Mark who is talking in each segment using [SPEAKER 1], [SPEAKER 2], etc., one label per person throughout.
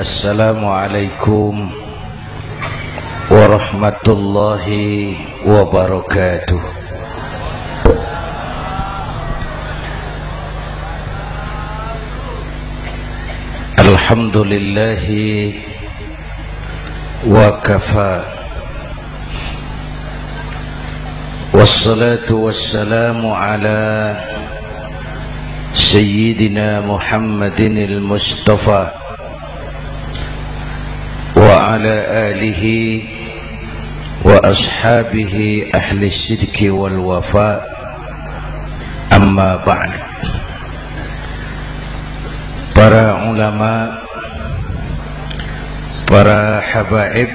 [SPEAKER 1] Assalamualaikum warahmatullahi wabarakatuh. Alhamdulillahi wa kafa, wassalatu wassalamu ala Sayyidina Muhammadin al-Mustafa wa ala alihi wa ashabihi ahli sidqi wal wafa, amma ba'd. Para ulama, para habaib,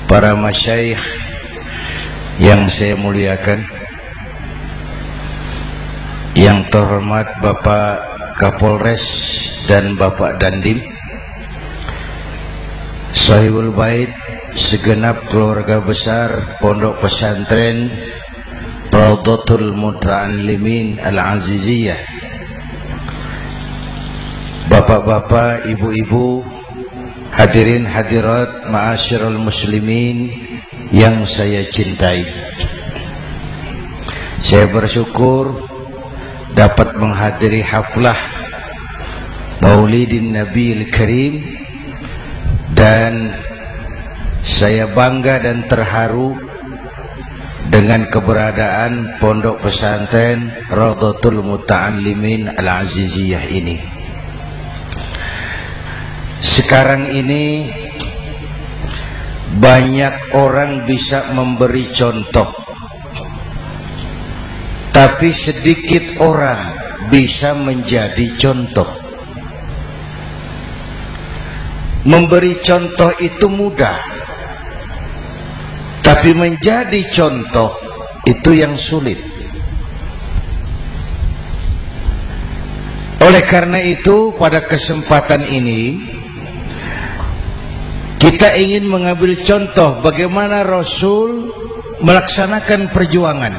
[SPEAKER 1] para masyayikh yang saya muliakan, yang terhormat Bapak Kapolres dan Bapak Dandim, Sahibul Bait, segenap keluarga besar Pondok Pesantren Raudhatul Muta'allimin Al-Aziziyah, bapak-bapak, ibu-ibu, hadirin hadirat ma'asyiral muslimin yang saya cintai. Saya bersyukur dapat menghadiri haflah Maulidin Nabiil Karim, dan saya bangga dan terharu dengan keberadaan Pondok Pesantren Raudhatul Muta'allimin Al-Aziziyah ini. Sekarang ini banyak orang bisa memberi contoh, tapi sedikit orang bisa menjadi contoh. Memberi contoh itu mudah, tapi menjadi contoh itu yang sulit. Oleh karena itu, pada kesempatan ini kita ingin mengambil contoh bagaimana Rasul melaksanakan perjuangan.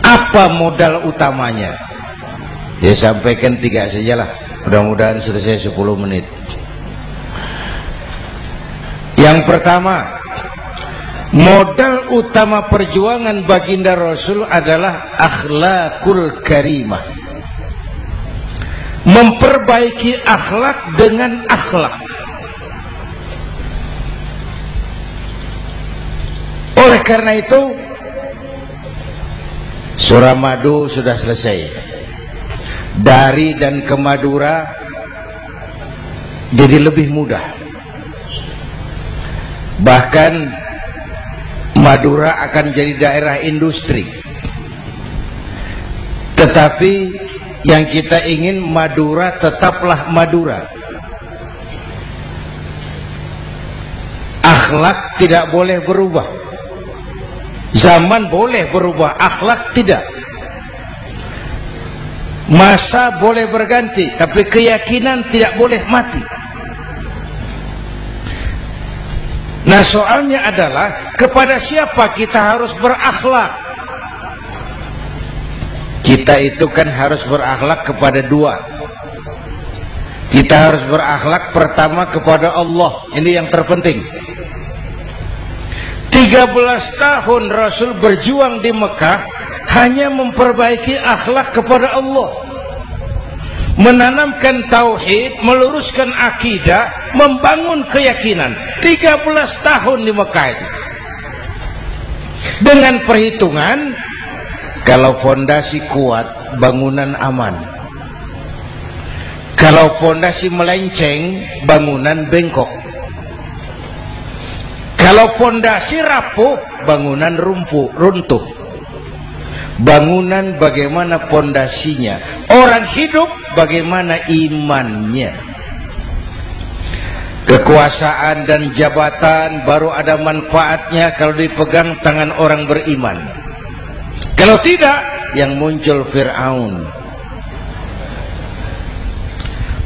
[SPEAKER 1] Apa modal utamanya? Ya, sampaikan 3 sajalah, mudah-mudahan selesai 10 menit. Yang pertama, modal utama perjuangan baginda Rasul adalah akhlakul karimah. Memperbaiki akhlak dengan akhlak. Oleh karena itu, surah Madu sudah selesai. Dari dan ke Madura jadi lebih mudah. Bahkan Madura akan jadi daerah industri. Tetapi yang kita ingin, Madura tetaplah Madura. Akhlak tidak boleh berubah. Zaman boleh berubah, akhlak tidak. Masa boleh berganti, tapi keyakinan tidak boleh mati. Nah, soalnya adalah kepada siapa kita harus berakhlak. Kita itu kan harus berakhlak kepada dua. Kita harus berakhlak pertama kepada Allah. Ini yang terpenting. 13 tahun Rasul berjuang di Mekah hanya memperbaiki akhlak kepada Allah, menanamkan tauhid, meluruskan akidah, membangun keyakinan. 13 tahun di Mekah itu. Dengan perhitungan, kalau fondasi kuat, bangunan aman. Kalau fondasi melenceng, bangunan bengkok. Kalau fondasi rapuh, bangunan runtuh. Bangunan bagaimana fondasinya? Orang hidup bagaimana imannya? Kekuasaan dan jabatan baru ada manfaatnya kalau dipegang tangan orang beriman. Kalau tidak, yang muncul Fir'aun.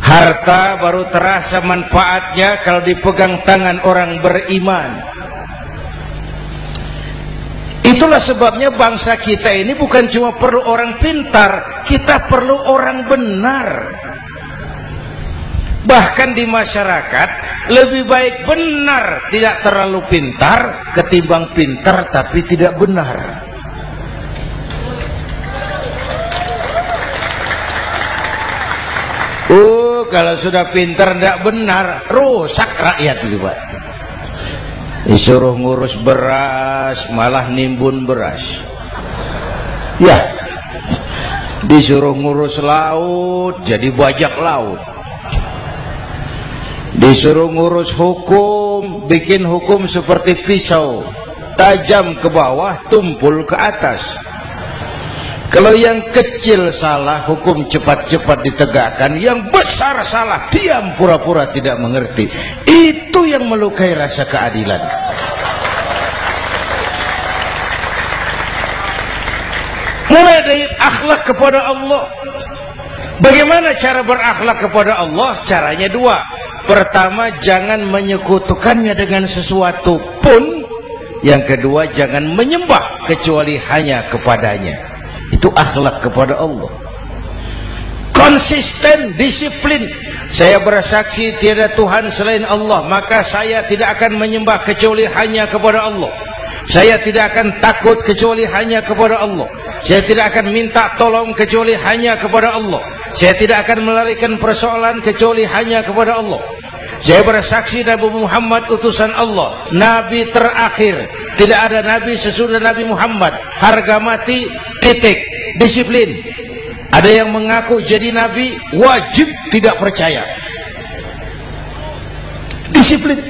[SPEAKER 1] Harta baru terasa manfaatnya kalau dipegang tangan orang beriman. Itulah sebabnya bangsa kita ini bukan cuma perlu orang pintar, kita perlu orang benar. Bahkan di masyarakat lebih baik benar tidak terlalu pintar ketimbang pintar tapi tidak benar. Kalau sudah pintar tidak benar, rusak rakyat itu, Pak. Disuruh ngurus beras malah nimbun beras. Ya, disuruh ngurus laut jadi bajak laut. Disuruh ngurus hukum, bikin hukum seperti pisau, tajam ke bawah, tumpul ke atas. Kalau yang kecil salah, hukum cepat-cepat ditegakkan. Yang besar salah, diam pura-pura tidak mengerti. Itu yang melukai rasa keadilan. Mulai dari akhlak kepada Allah. Bagaimana cara berakhlak kepada Allah? Caranya dua. Pertama, jangan menyekutukannya dengan sesuatu pun. Yang kedua, jangan menyembah kecuali hanya kepadanya. Itu akhlak kepada Allah. Konsisten, disiplin. Saya bersaksi tiada Tuhan selain Allah, maka saya tidak akan menyembah kecuali hanya kepada Allah. Saya tidak akan takut kecuali hanya kepada Allah. Saya tidak akan minta tolong kecuali hanya kepada Allah. Saya tidak akan melarikan persoalan kecuali hanya kepada Allah. Saya bersaksi Nabi Muhammad utusan Allah, Nabi terakhir. Tidak ada Nabi sesudah Nabi Muhammad. Harga mati, titik. Disiplin. Ada yang mengaku jadi Nabi, wajib tidak percaya. Disiplin.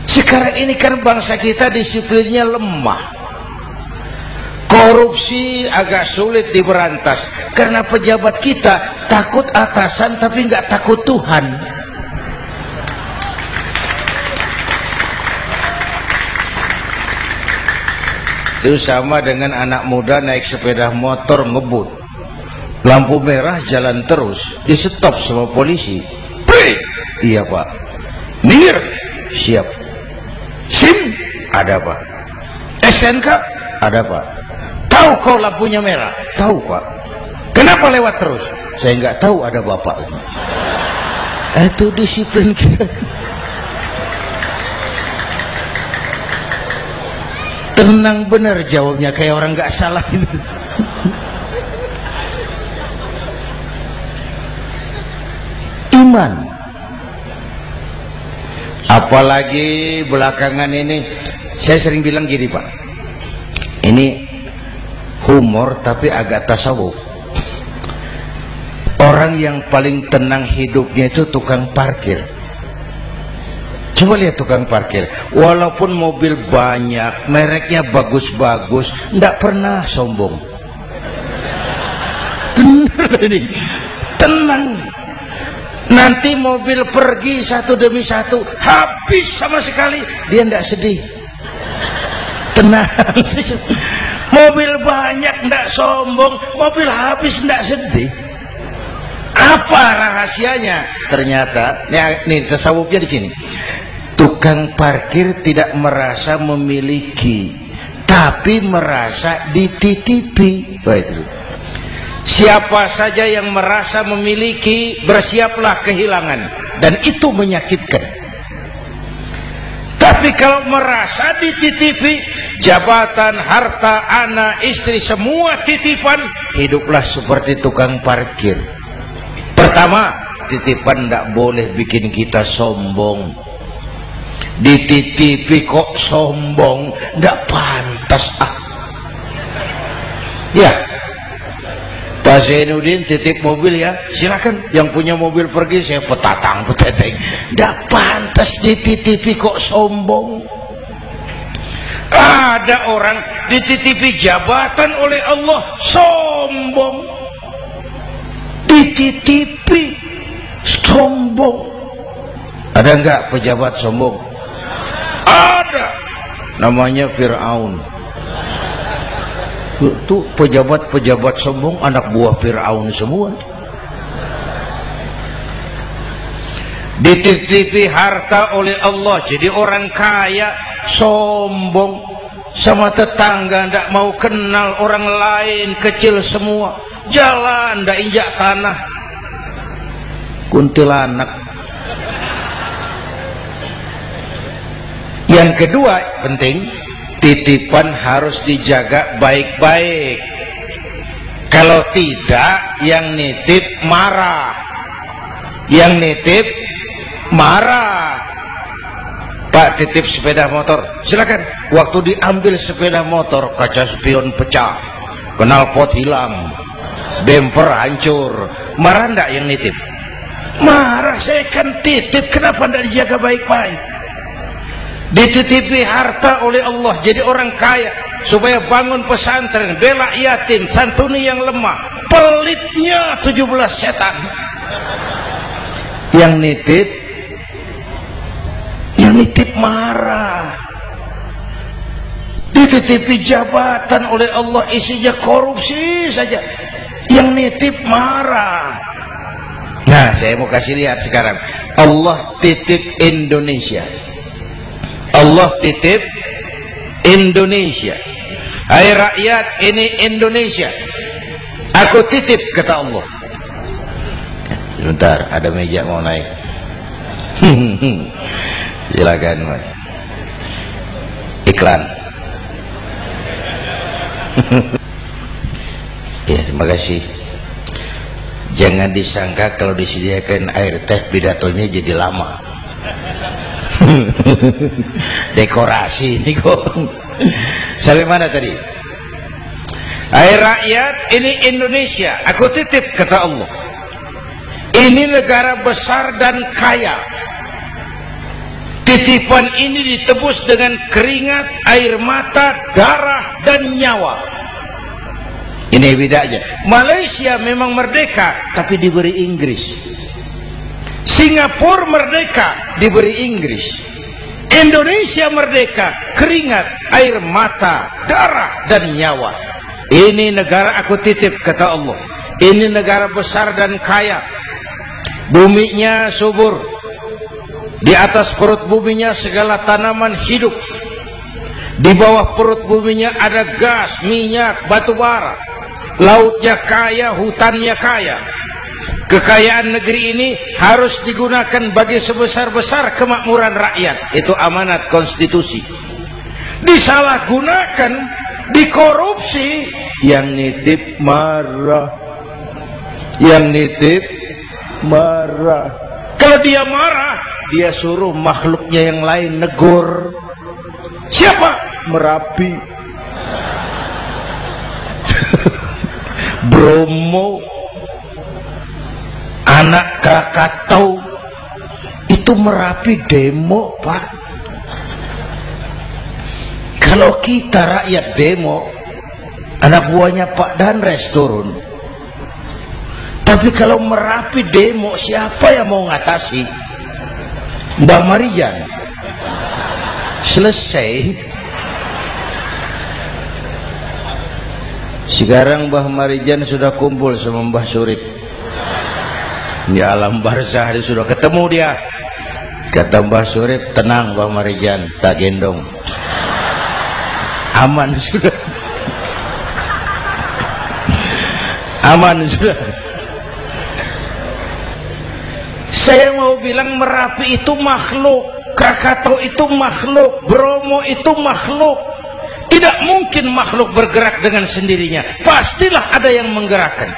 [SPEAKER 1] Sekarang ini kan bangsa kita disiplinnya lemah. Korupsi agak sulit diberantas karena pejabat kita takut atasan tapi nggak takut Tuhan. Itu sama dengan anak muda naik sepeda motor ngebut, lampu merah jalan terus, di stop sama polisi. Break. Iya Pak. Minggir. Siap. SIM ada Pak. SNK ada Pak. Tahu kau lampunya merah? Tahu Pak. Kenapa lewat terus? Saya nggak tahu, ada bapak. Itu disiplin kita. Tenang benar jawabnya, kayak orang nggak salah gitu. Iman. Apalagi belakangan ini saya sering bilang gini Pak, ini humor tapi agak tasawuf. Orang yang paling tenang hidupnya itu tukang parkir. Coba lihat tukang parkir, walaupun mobil banyak, mereknya bagus-bagus, tidak pernah sombong. Tenang ini, tenang. Nanti mobil pergi satu demi satu, habis sama sekali, dia tidak sedih. Tenang. Mobil banyak tidak sombong, mobil habis tidak sedih. Apa rahasianya? Ternyata, nih tasawufnya di sini. Tukang parkir tidak merasa memiliki, tapi merasa dititipi. Baik. Siapa saja yang merasa memiliki, bersiaplah kehilangan, dan itu menyakitkan. Tapi kalau merasa dititipi, jabatan, harta, anak, istri, semua titipan, hiduplah seperti tukang parkir. Pertama, titipan tidak boleh bikin kita sombong. Dititipi kok sombong, tidak pantas Ya, Pak Zainuddin titip mobil ya, silakan. Yang punya mobil pergi, saya petatang peteteng. Tidak pantas dititipi kok sombong. Ada orang dititipi jabatan oleh Allah sombong. Dititipi sombong. Ada enggak pejabat sombong? Ada, namanya Fir'aun. Itu pejabat-pejabat sombong anak buah Fir'aun semua. Dititipi harta oleh Allah, jadi orang kaya sombong, sama tetangga tidak mau kenal orang lain, kecil semua, jalan tidak injak tanah. kuntilanak. Yang kedua penting, titipan harus dijaga baik-baik. Kalau tidak, yang nitip marah. Yang nitip marah. Pak, titip sepeda motor, silakan. Waktu diambil sepeda motor, kaca spion pecah, knalpot hilang, bemper hancur. Marah enggak yang nitip? Marah. Saya kan titip, kenapa enggak dijaga baik-baik? Dititipi harta oleh Allah jadi orang kaya supaya bangun pesantren, bela yatim, santuni yang lemah. Pelitnya 17 setan. Yang nitip marah. Dititipi jabatan oleh Allah, isinya korupsi saja, yang nitip marah. Nah, saya mau kasih lihat sekarang. Allah titip Indonesia. Allah titip Indonesia. Hai rakyat, ini Indonesia, aku titip, kata Allah. Sebentar, ada meja mau naik. Silakan, Mas. Iklan. Ya, terima kasih. Jangan disangka kalau disediakan air teh pidatonya jadi lama. Dekorasi ini kok. Sampai mana tadi? Hai rakyat, ini Indonesia, aku titip, kata Allah. Ini negara besar dan kaya. Titipan ini ditebus dengan keringat, air mata, darah, dan nyawa. Ini bedanya. Malaysia memang merdeka, tapi diberi Inggris. Singapura merdeka, diberi Inggris. Indonesia merdeka, keringat, air mata, darah, dan nyawa. Ini negara aku titip, kata Allah. Ini negara besar dan kaya. Buminya subur. Di atas perut buminya segala tanaman hidup. Di bawah perut buminya ada gas, minyak, batu bara. Lautnya kaya, hutannya kaya. Kekayaan negeri ini harus digunakan bagi sebesar-besar kemakmuran rakyat. Itu amanat konstitusi. Disalahgunakan, dikorupsi, yang nitip marah. Yang nitip marah. Kalau dia marah, dia suruh makhluknya yang lain negur. Siapa? Merapi, Bromo, anak Krakatau. Itu Merapi demo, Pak. Kalau kita rakyat demo, anak buahnya Pak Danres turun. Tapi kalau Merapi demo, siapa yang mau ngatasi? Mbah Marijan. Selesai. Sekarang Mbah Marijan sudah kumpul sama Mbah Surip di alam barzah, dia sudah ketemu dia. Kata Mbah Surip, tenang Mbah Marijan, tak gendong, aman sudah. Aman sudah. Saya mau bilang Merapi itu makhluk, Krakatau itu makhluk, Bromo itu makhluk. Tidak mungkin makhluk bergerak dengan sendirinya, pastilah ada yang menggerakkan.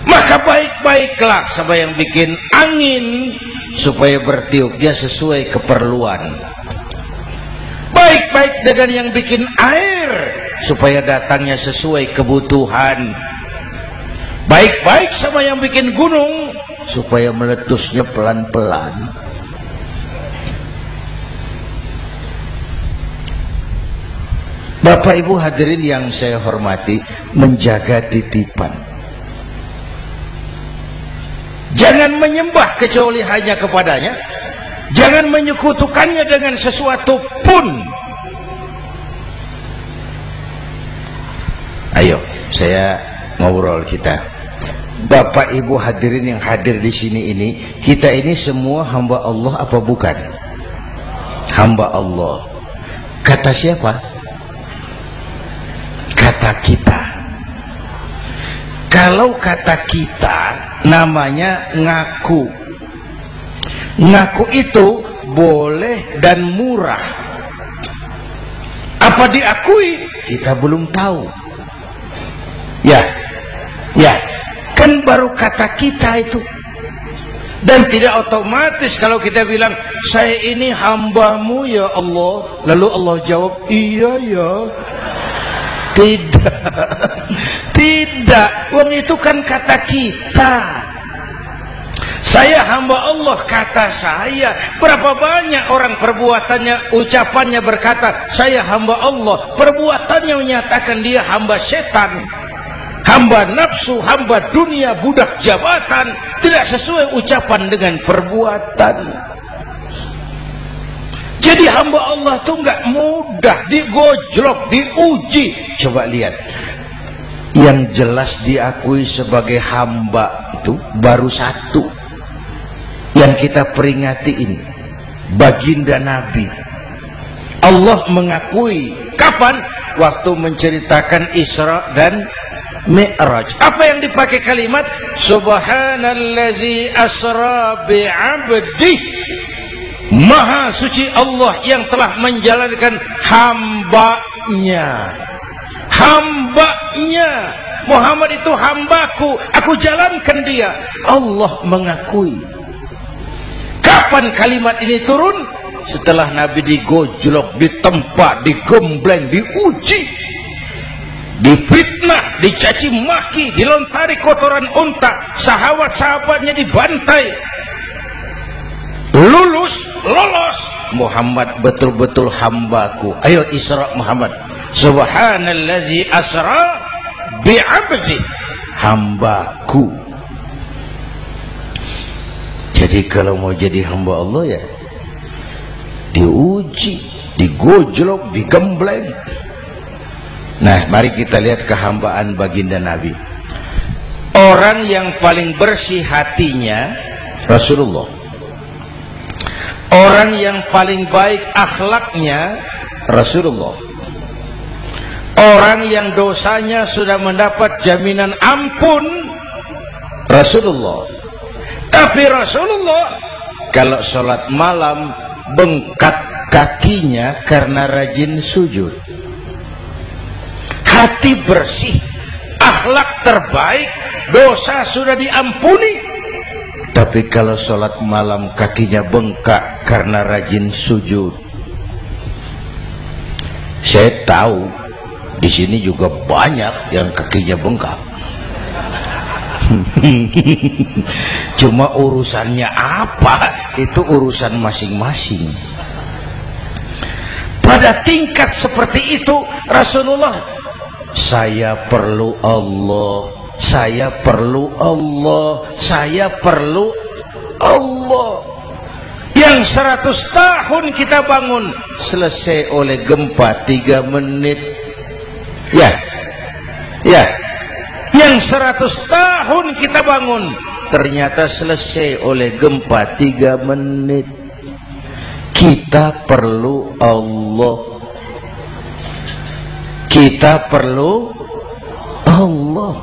[SPEAKER 1] Maka baik-baiklah sama yang bikin angin supaya bertiup dia sesuai keperluan. Baik-baik dengan yang bikin air supaya datangnya sesuai kebutuhan. Baik-baik sama yang bikin gunung supaya meletusnya pelan-pelan. Bapak Ibu hadirin yang saya hormati, menjaga titipan. Jangan menyembah kecuali hanya kepadanya. Jangan menyekutukannya dengan sesuatu pun. Ayo, saya ngobrol kita. Bapak Ibu hadirin yang hadir di sini ini, kita ini semua hamba Allah apa bukan? Hamba Allah. Kata siapa? Kata kita. Kalau kata kita namanya ngaku. Ngaku itu boleh dan murah. Apa diakui? Kita belum tahu. Ya, kan baru kata kita itu. Dan tidak otomatis kalau kita bilang, saya ini hambamu ya Allah, lalu Allah jawab, iya ya. Tidak. Tidak, wong itu kan kata kita. Saya hamba Allah, kata saya. Berapa banyak orang perbuatannya, ucapannya berkata saya hamba Allah, perbuatannya menyatakan dia hamba setan, hamba nafsu, hamba dunia, budak jabatan. Tidak sesuai ucapan dengan perbuatan. Jadi hamba Allah tuh nggak mudah, digojlok, diuji. Coba lihat, yang jelas diakui sebagai hamba itu baru satu yang kita peringati ini, baginda Nabi. Allah mengakui kapan? Waktu menceritakan Isra dan Mi'raj. Apa yang dipakai kalimat? Subhanallazi asra bi'abdi. Maha suci Allah yang telah menjalankan hambanya. Hambanya. Muhammad itu hambaku, aku jalankan dia. Allah mengakui. Kapan kalimat ini turun? Setelah Nabi digojlok, ditempa, digembleng, diuji, difitnah, dicaci maki, dilontari kotoran unta, sahabat-sahabatnya dibantai. Lolos, Muhammad betul-betul hambaku. Ayo Isra Muhammad. Subhanallazi asra bi'abdi, hambaku. Jadi kalau mau jadi hamba Allah ya diuji, digojlok, digembleng. Nah, mari kita lihat kehambaan baginda Nabi. Orang yang paling bersih hatinya Rasulullah. Orang yang paling baik akhlaknya Rasulullah. Orang yang dosanya sudah mendapat jaminan ampun Rasulullah. Tapi Rasulullah kalau sholat malam bengkak kakinya karena rajin sujud. Hati bersih, akhlak terbaik, dosa sudah diampuni. Tapi kalau sholat malam kakinya bengkak karena rajin sujud. Saya tahu di sini juga banyak yang kakinya bengkak. Cuma urusannya apa? Itu urusan masing-masing. Pada tingkat seperti itu Rasulullah, saya perlu Allah, saya perlu Allah, saya perlu Allah. Yang 100 tahun kita bangun selesai oleh gempa 3 menit. Ya. Yang 100 tahun kita bangun ternyata selesai oleh gempa 3 menit. Kita perlu Allah. Kita perlu Allah.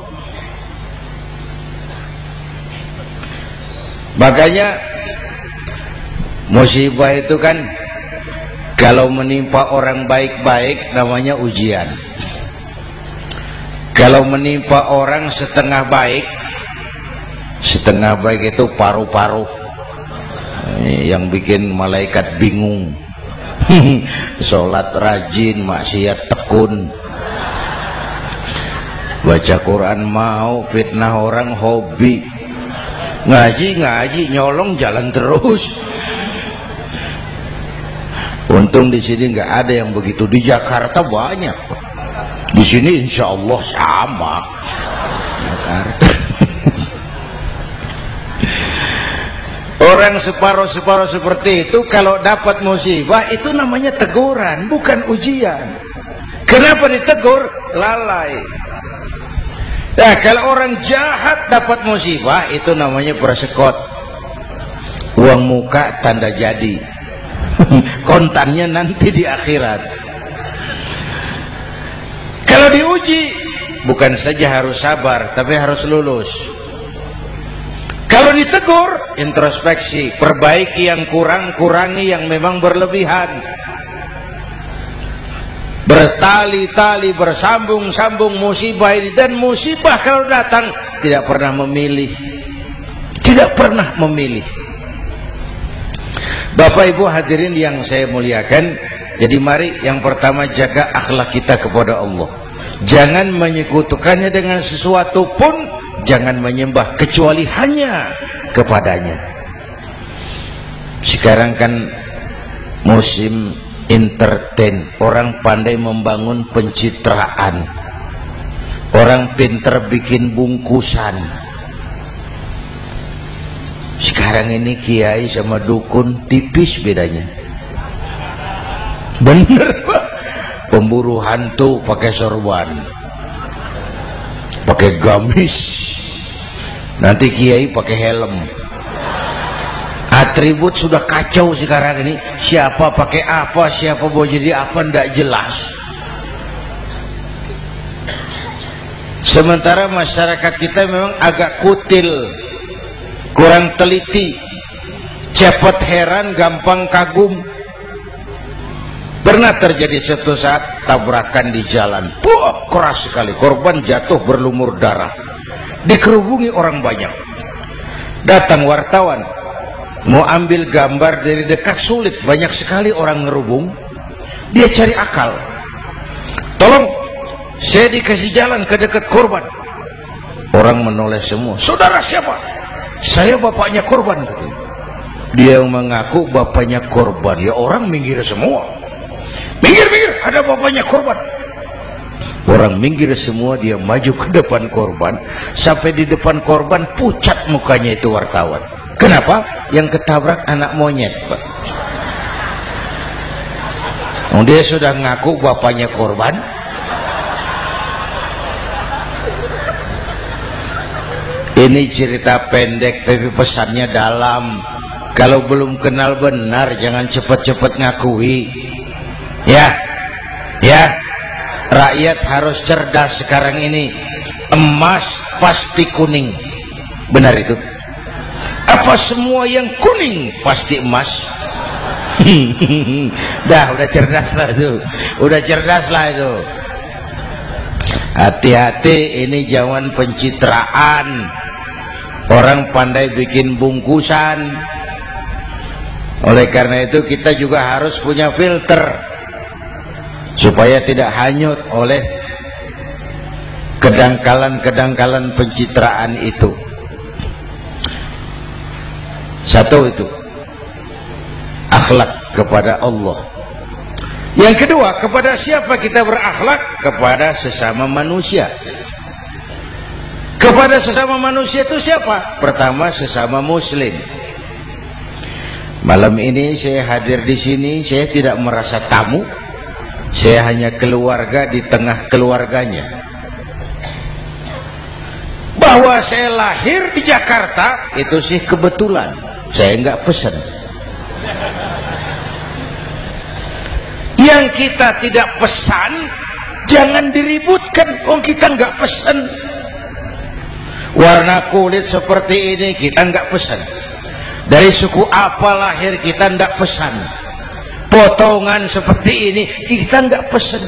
[SPEAKER 1] Makanya musibah itu kan kalau menimpa orang baik-baik namanya ujian. Kalau menimpa orang setengah baik itu paru-paru, yang bikin malaikat bingung. Sholat rajin, maksiat tekun, baca Quran mau, fitnah orang hobi, ngaji nyolong jalan terus. Untung di sini nggak ada yang begitu. Di Jakarta banyak. Di sini insya Allah sama. Jakarta. Orang separuh-separuh seperti itu kalau dapat musibah itu namanya teguran, bukan ujian. Kenapa ditegur? Lalai. Nah, kalau orang jahat dapat musibah itu namanya persekot. Uang muka tanda jadi. Kontannya nanti di akhirat. Kalau diuji bukan saja harus sabar tapi harus lulus. Kalau ditegur, introspeksi, perbaiki yang kurang, kurangi yang memang berlebihan. Bertali-tali, bersambung-sambung musibah ini. Dan musibah kalau datang tidak pernah memilih, tidak pernah memilih. Bapak Ibu hadirin yang saya muliakan, jadi mari yang pertama jaga akhlak kita kepada Allah. Jangan menyekutukannya dengan sesuatu pun, jangan menyembah kecuali hanya kepadanya. Sekarang kan musim entertain, orang pandai membangun pencitraan, orang pinter bikin bungkusan. Sekarang ini kiai sama dukun tipis bedanya. Bener Pak, pemburu hantu pakai sorban, pakai gamis, nanti kiai pakai helm. Atribut sudah kacau sekarang ini, siapa pakai apa, siapa mau jadi apa, tidak jelas. Sementara masyarakat kita memang agak kutil, kurang teliti, cepat heran, gampang kagum. Pernah terjadi suatu saat tabrakan di jalan, keras sekali, korban jatuh berlumur darah, dikerubungi orang banyak. Datang wartawan mau ambil gambar dari dekat, sulit, banyak sekali orang ngerubung. Dia cari akal, tolong saya dikasih jalan ke dekat korban. Orang menoleh semua. Saudara siapa? Saya bapaknya korban. Dia mengaku bapaknya korban. Ya orang minggir semua, minggir, ada bapaknya korban. Orang minggir semua, dia maju ke depan korban. Sampai di depan korban pucat mukanya itu wartawan. Kenapa? Yang ketabrak anak monyet Pak. Dia sudah ngaku bapaknya korban. Ini cerita pendek tapi pesannya dalam. Kalau belum kenal benar jangan cepat-cepat ngakui. Ya, rakyat harus cerdas sekarang ini. Emas pasti kuning, benar itu? Apa semua yang kuning pasti emas? Udah cerdas lah itu, udah cerdas lah itu. Hati-hati, ini jangan pencitraan. Orang pandai bikin bungkusan. Oleh karena itu kita juga harus punya filter supaya tidak hanyut oleh kedangkalan-kedangkalan pencitraan itu. Satu itu akhlak kepada Allah. Yang kedua, kepada siapa kita berakhlak? Kepada sesama manusia. Kepada sesama manusia itu siapa? Pertama, sesama muslim. Malam ini saya hadir di sini, saya tidak merasa tamu. Saya hanya keluarga di tengah keluarganya. Bahwa saya lahir di Jakarta itu sih kebetulan, saya nggak pesan. Yang kita tidak pesan jangan diributkan. Kita nggak pesan. Warna kulit seperti ini kita nggak pesan. Dari suku apa lahir kita nggak pesan. Potongan seperti ini kita nggak pesan.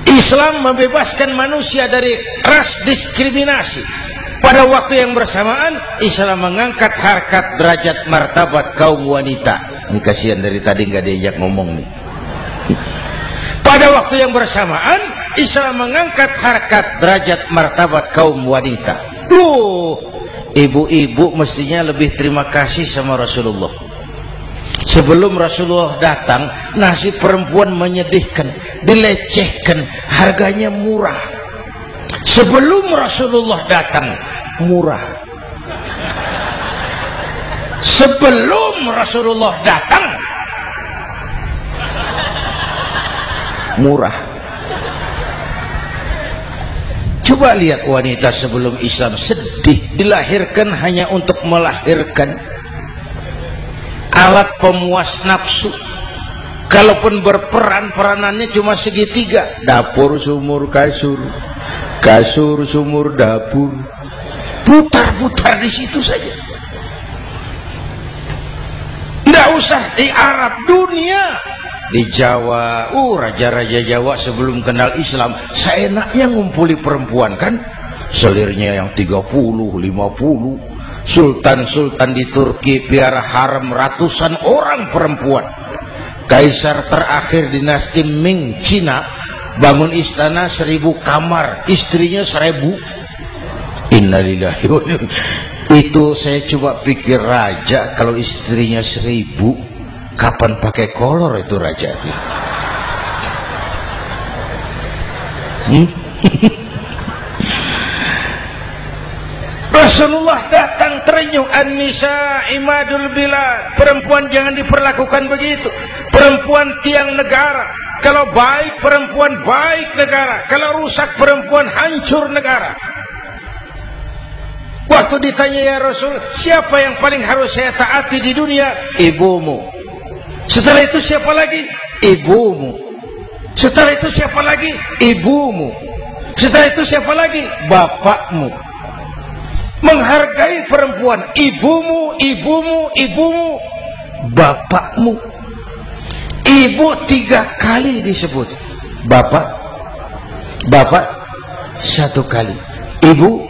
[SPEAKER 1] Islam membebaskan manusia dari ras diskriminasi. Pada waktu yang bersamaan Islam mengangkat harkat, derajat, martabat kaum wanita. Ini kasihan dari tadi nggak diajak ngomong nih. Pada waktu yang bersamaan Islam mengangkat harkat, derajat, martabat kaum wanita. Ibu-ibu mestinya lebih terima kasih sama Rasulullah. Sebelum Rasulullah datang, nasib perempuan menyedihkan, dilecehkan, harganya murah. Sebelum Rasulullah datang, murah. Sebelum Rasulullah datang, murah. Coba lihat wanita sebelum Islam, sedih, dilahirkan hanya untuk melahirkan, alat pemuas nafsu. Kalaupun berperan, peranannya cuma segitiga, dapur sumur kasur, kasur sumur dapur. putar-putar di situ saja. Tidak usah di Arab, dunia. Di Jawa, raja-raja Jawa sebelum kenal Islam seenaknya ngumpuli perempuan kan, selirnya yang 30, 50. Sultan-sultan di Turki piara harem ratusan orang perempuan. Kaisar terakhir dinasti Ming Cina bangun istana 1000 kamar, istrinya 1000. Innalillahi wa inna. Itu saya coba pikir, raja kalau istrinya 1000, kapan pakai kolor itu raja? Rasulullah datang terenyuh, an-nisa imadul bilad. Perempuan jangan diperlakukan begitu. Perempuan tiang negara. Kalau baik perempuan, baik negara. Kalau rusak perempuan, hancur negara. Waktu ditanya, ya Rasul, siapa yang paling harus saya taati di dunia? Ibumu. Setelah itu siapa lagi? Ibumu. Setelah itu siapa lagi? Ibumu. Setelah itu siapa lagi? Bapakmu. Menghargai perempuan, ibumu, ibumu, ibumu, bapakmu. Ibu 3 kali disebut, bapak 1 kali, ibu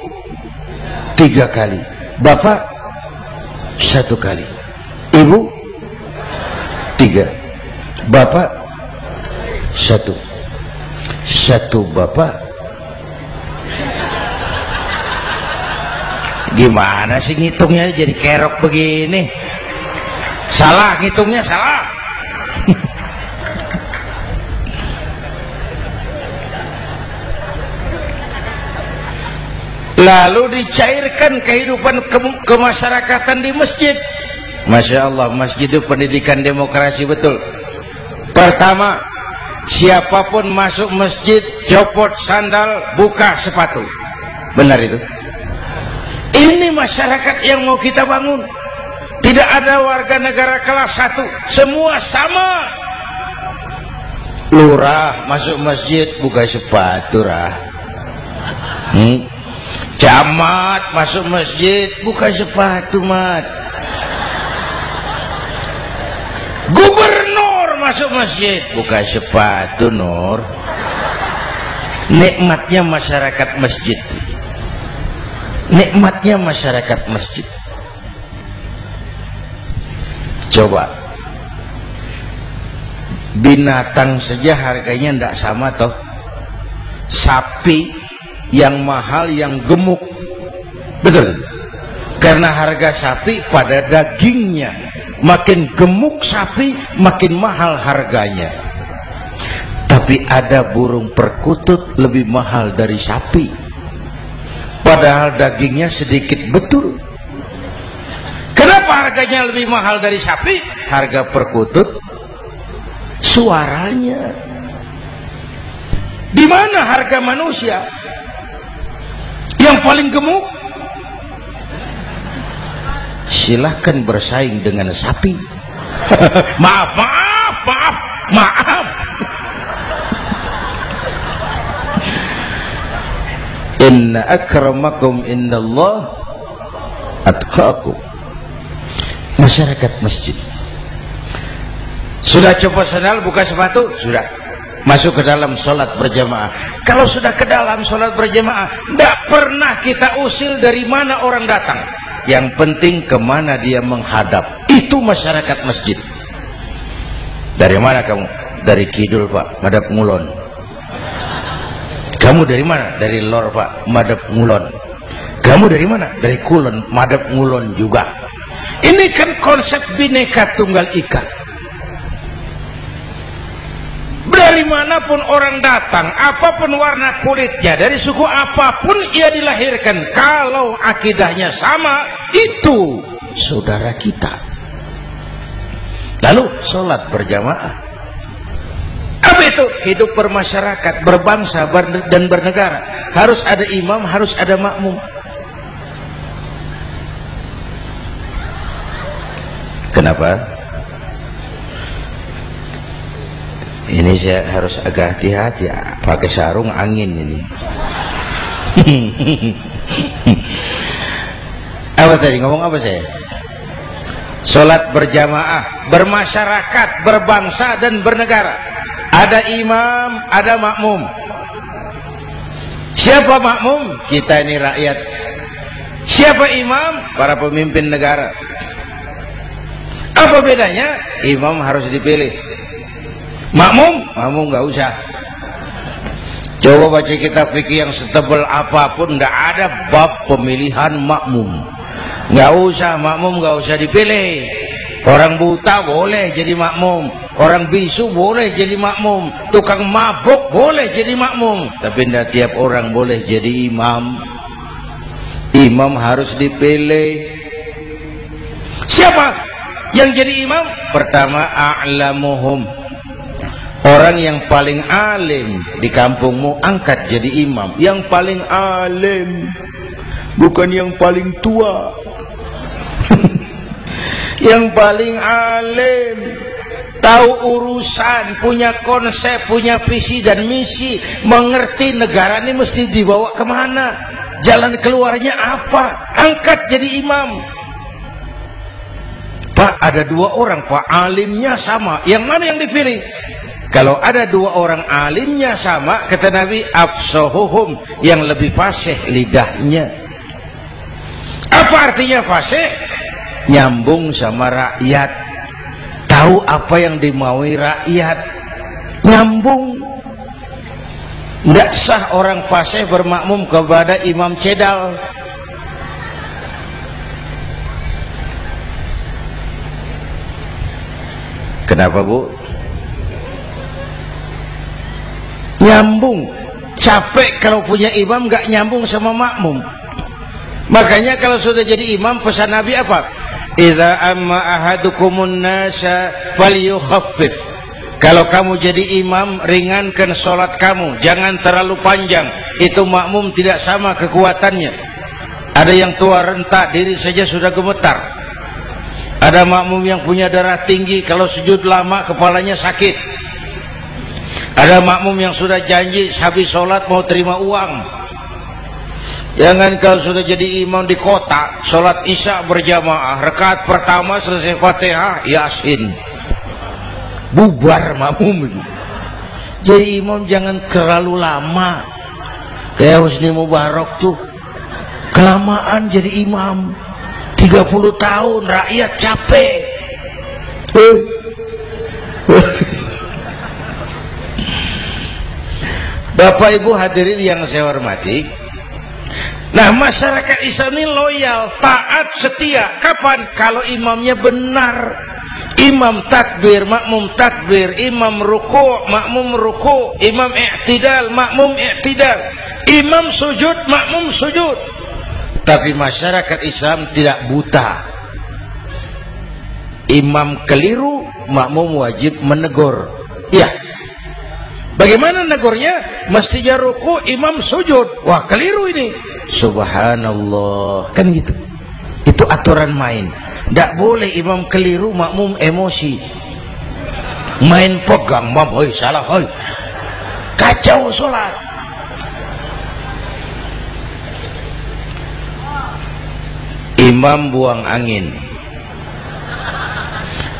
[SPEAKER 1] 3 kali, bapak 1 kali, ibu 3, bapak 1, 1 bapak. Gimana sih ngitungnya jadi kerok begini? Salah ngitungnya, salah. Lalu dicairkan kehidupan kemasyarakatan di masjid. Masya Allah, masjid itu pendidikan demokrasi betul. Pertama, siapapun masuk masjid copot sandal, buka sepatu. Benar itu? Ini masyarakat yang mau kita bangun. Tidak ada warga negara kelas 1, semua sama. Lurah masuk masjid buka sepatu, rah. Camat masuk masjid buka sepatu, mat. Gubernur masuk masjid buka sepatu, Nur. Nikmatnya masyarakat masjid. Nikmatnya masyarakat masjid. Coba binatang saja harganya tidak sama toh. Sapi yang mahal, yang gemuk, betul? Karena harga sapi pada dagingnya. Makin gemuk sapi, makin mahal harganya. Tapi ada burung perkutut lebih mahal dari sapi, padahal dagingnya sedikit, betul. Kenapa harganya lebih mahal dari sapi? Harga perkutut suaranya. Di mana harga manusia yang paling gemuk? Silahkan bersaing dengan sapi. Maaf. Inna akramakum indallah atqakum. Masyarakat masjid sudah copot sandal, buka sepatu, sudah masuk ke dalam sholat berjamaah. Kalau sudah ke dalam sholat berjamaah, tidak pernah kita usil dari mana orang datang. Yang penting kemana dia menghadap. Itu masyarakat masjid. Dari mana kamu? Dari kidul, Pak, madhab ngulon. Kamu dari mana? Dari lor, Pak, madhab ngulon. Kamu dari mana? Dari kulon, madhab ngulon juga. Ini kan konsep bineka tunggal ika. Dari manapun orang datang, apapun warna kulitnya, dari suku apapun ia dilahirkan, kalau akidahnya sama, itu saudara kita. Lalu sholat berjamaah. Apa itu? Hidup bermasyarakat, berbangsa dan bernegara. Harus ada imam, harus ada makmum. Kenapa? Ini saya harus agak hati-hati, pakai sarung angin ini. Apa tadi? Ngomong apa saya? Sholat berjamaah, bermasyarakat, berbangsa dan bernegara. Ada imam, ada makmum. Siapa makmum? Kita ini rakyat. Siapa imam? Para pemimpin negara. Apa bedanya? Imam harus dipilih. Makmum nggak usah. Coba baca kitab fikih yang setebal apapun, tidak ada bab pemilihan makmum. Nggak usah, makmum nggak usah dipilih. Orang buta boleh jadi makmum, orang bisu boleh jadi makmum, tukang mabuk boleh jadi makmum, tapi tidak tiap orang boleh jadi imam. Imam harus dipilih. Siapa yang jadi imam? Pertama, a'lamuhum, orang yang paling alim di kampungmu angkat jadi imam. Yang paling alim, bukan yang paling tua. Yang paling alim, tahu urusan, punya konsep, punya visi dan misi, mengerti negara ini mesti dibawa kemana, jalan keluarnya apa, angkat jadi imam. Pak, ada dua orang Pak, alimnya sama, yang mana yang dipilih? Kalau ada dua orang alimnya sama, kata Nabi, afsahuhum, yang lebih fasih lidahnya. Apa artinya fasih? Nyambung sama rakyat, tahu apa yang dimaui rakyat, nyambung. Tidak sah orang fasih bermakmum kepada imam cedal. Kenapa, Bu? Nyambung. Capek kalau punya imam gak nyambung sama makmum. Makanya kalau sudah jadi imam, pesan Nabi apa? Idza amma ahadukumun nasa falyukhaffif. Kalau kamu jadi imam, ringankan sholat kamu, jangan terlalu panjang. Itu makmum tidak sama kekuatannya. Ada yang tua renta, diri saja sudah gemetar. Ada makmum yang punya darah tinggi, kalau sujud lama kepalanya sakit. Ada makmum yang sudah janji habis sholat mau terima uang. Jangan kalau sudah jadi imam di kota, sholat isya berjamaah, rakaat pertama selesai Fatihah, Yasin, bubar makmum itu. Jadi imam jangan terlalu lama. Kayak Husni Mubarak tuh, kelamaan jadi imam, 30 tahun, rakyat capek. Bapak Ibu hadirin yang saya hormati, nah, masyarakat Islam ini loyal, taat, setia. Kapan? Kalau imamnya benar. Imam takbir, makmum takbir. Imam ruku', makmum ruku'. Imam i'tidal, makmum i'tidal. Imam sujud, makmum sujud. Tapi masyarakat Islam tidak buta. Imam keliru, makmum wajib menegur. Ya. Bagaimana negurnya? Mestinya ruku', imam sujud. Wah, keliru ini. Subhanallah, kan gitu. Itu aturan main. Tidak boleh imam keliru, makmum emosi, main pegang, mam, hoi salah, hoi, kacau sholat. Imam buang angin,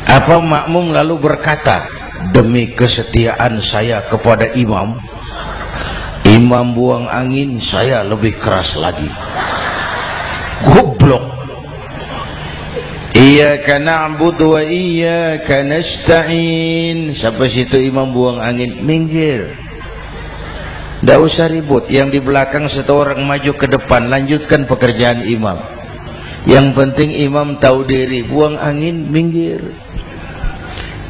[SPEAKER 1] apa makmum lalu berkata, demi kesetiaan saya kepada imam, imam buang angin, saya lebih keras lagi. Goblok. Iyyaka na'budu wa iyyaka nasta'in. Sampai situ imam buang angin, minggir. Tidak usah ribut. Yang di belakang satu orang maju ke depan, lanjutkan pekerjaan imam. Yang penting imam tahu diri, buang angin, minggir.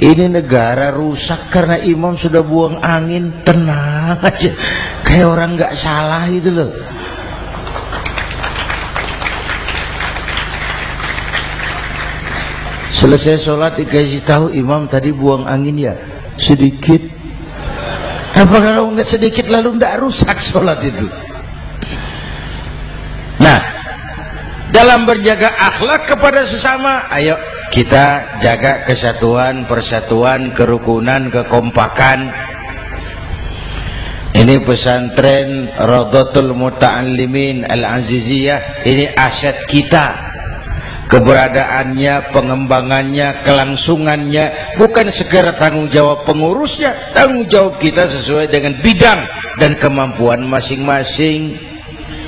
[SPEAKER 1] Ini negara rusak karena imam sudah buang angin. Tenang aja, kayak orang nggak salah itu loh. Selesai sholat dikasih tahu, imam tadi buang angin ya sedikit. Apa kalau nggak sedikit lalu nggak rusak sholat itu? Nah, dalam berjaga akhlak kepada sesama, ayo kita jaga kesatuan, persatuan, kerukunan, kekompakan. Ini pesantren Rawdatul Muta'allimin Al-Aziziyah, ini aset kita. keberadaannya, pengembangannya, kelangsungannya, bukan sekedar tanggung jawab pengurusnya, tanggung jawab kita sesuai dengan bidang dan kemampuan masing-masing.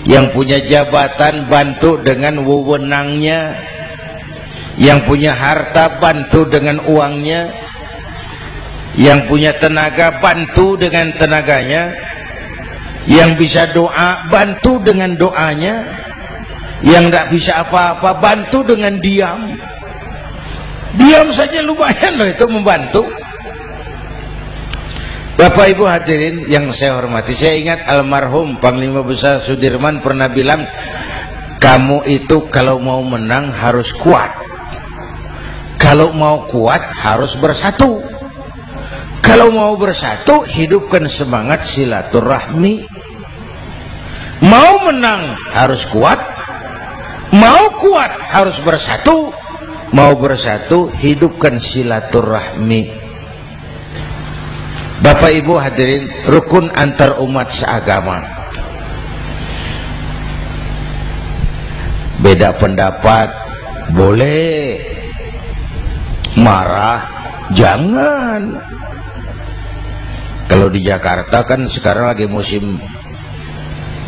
[SPEAKER 1] Yang punya jabatan bantu dengan wewenangnya, yang punya harta bantu dengan uangnya, yang punya tenaga bantu dengan tenaganya, yang bisa doa bantu dengan doanya, yang tidak bisa apa-apa bantu dengan diam. Diam saja lumayan loh itu membantu. Bapak Ibu hadirin yang saya hormati, saya ingat almarhum Panglima Besar Sudirman pernah bilang, kamu itu kalau mau menang harus kuat, kalau mau kuat harus bersatu, kalau mau bersatu hidupkan semangat silaturahmi. Mau menang harus kuat, mau kuat harus bersatu, mau bersatu hidupkan silaturahmi. Bapak Ibu hadirin, rukun antar umat seagama. Beda pendapat boleh, marah jangan. Kalau di Jakarta kan sekarang lagi musim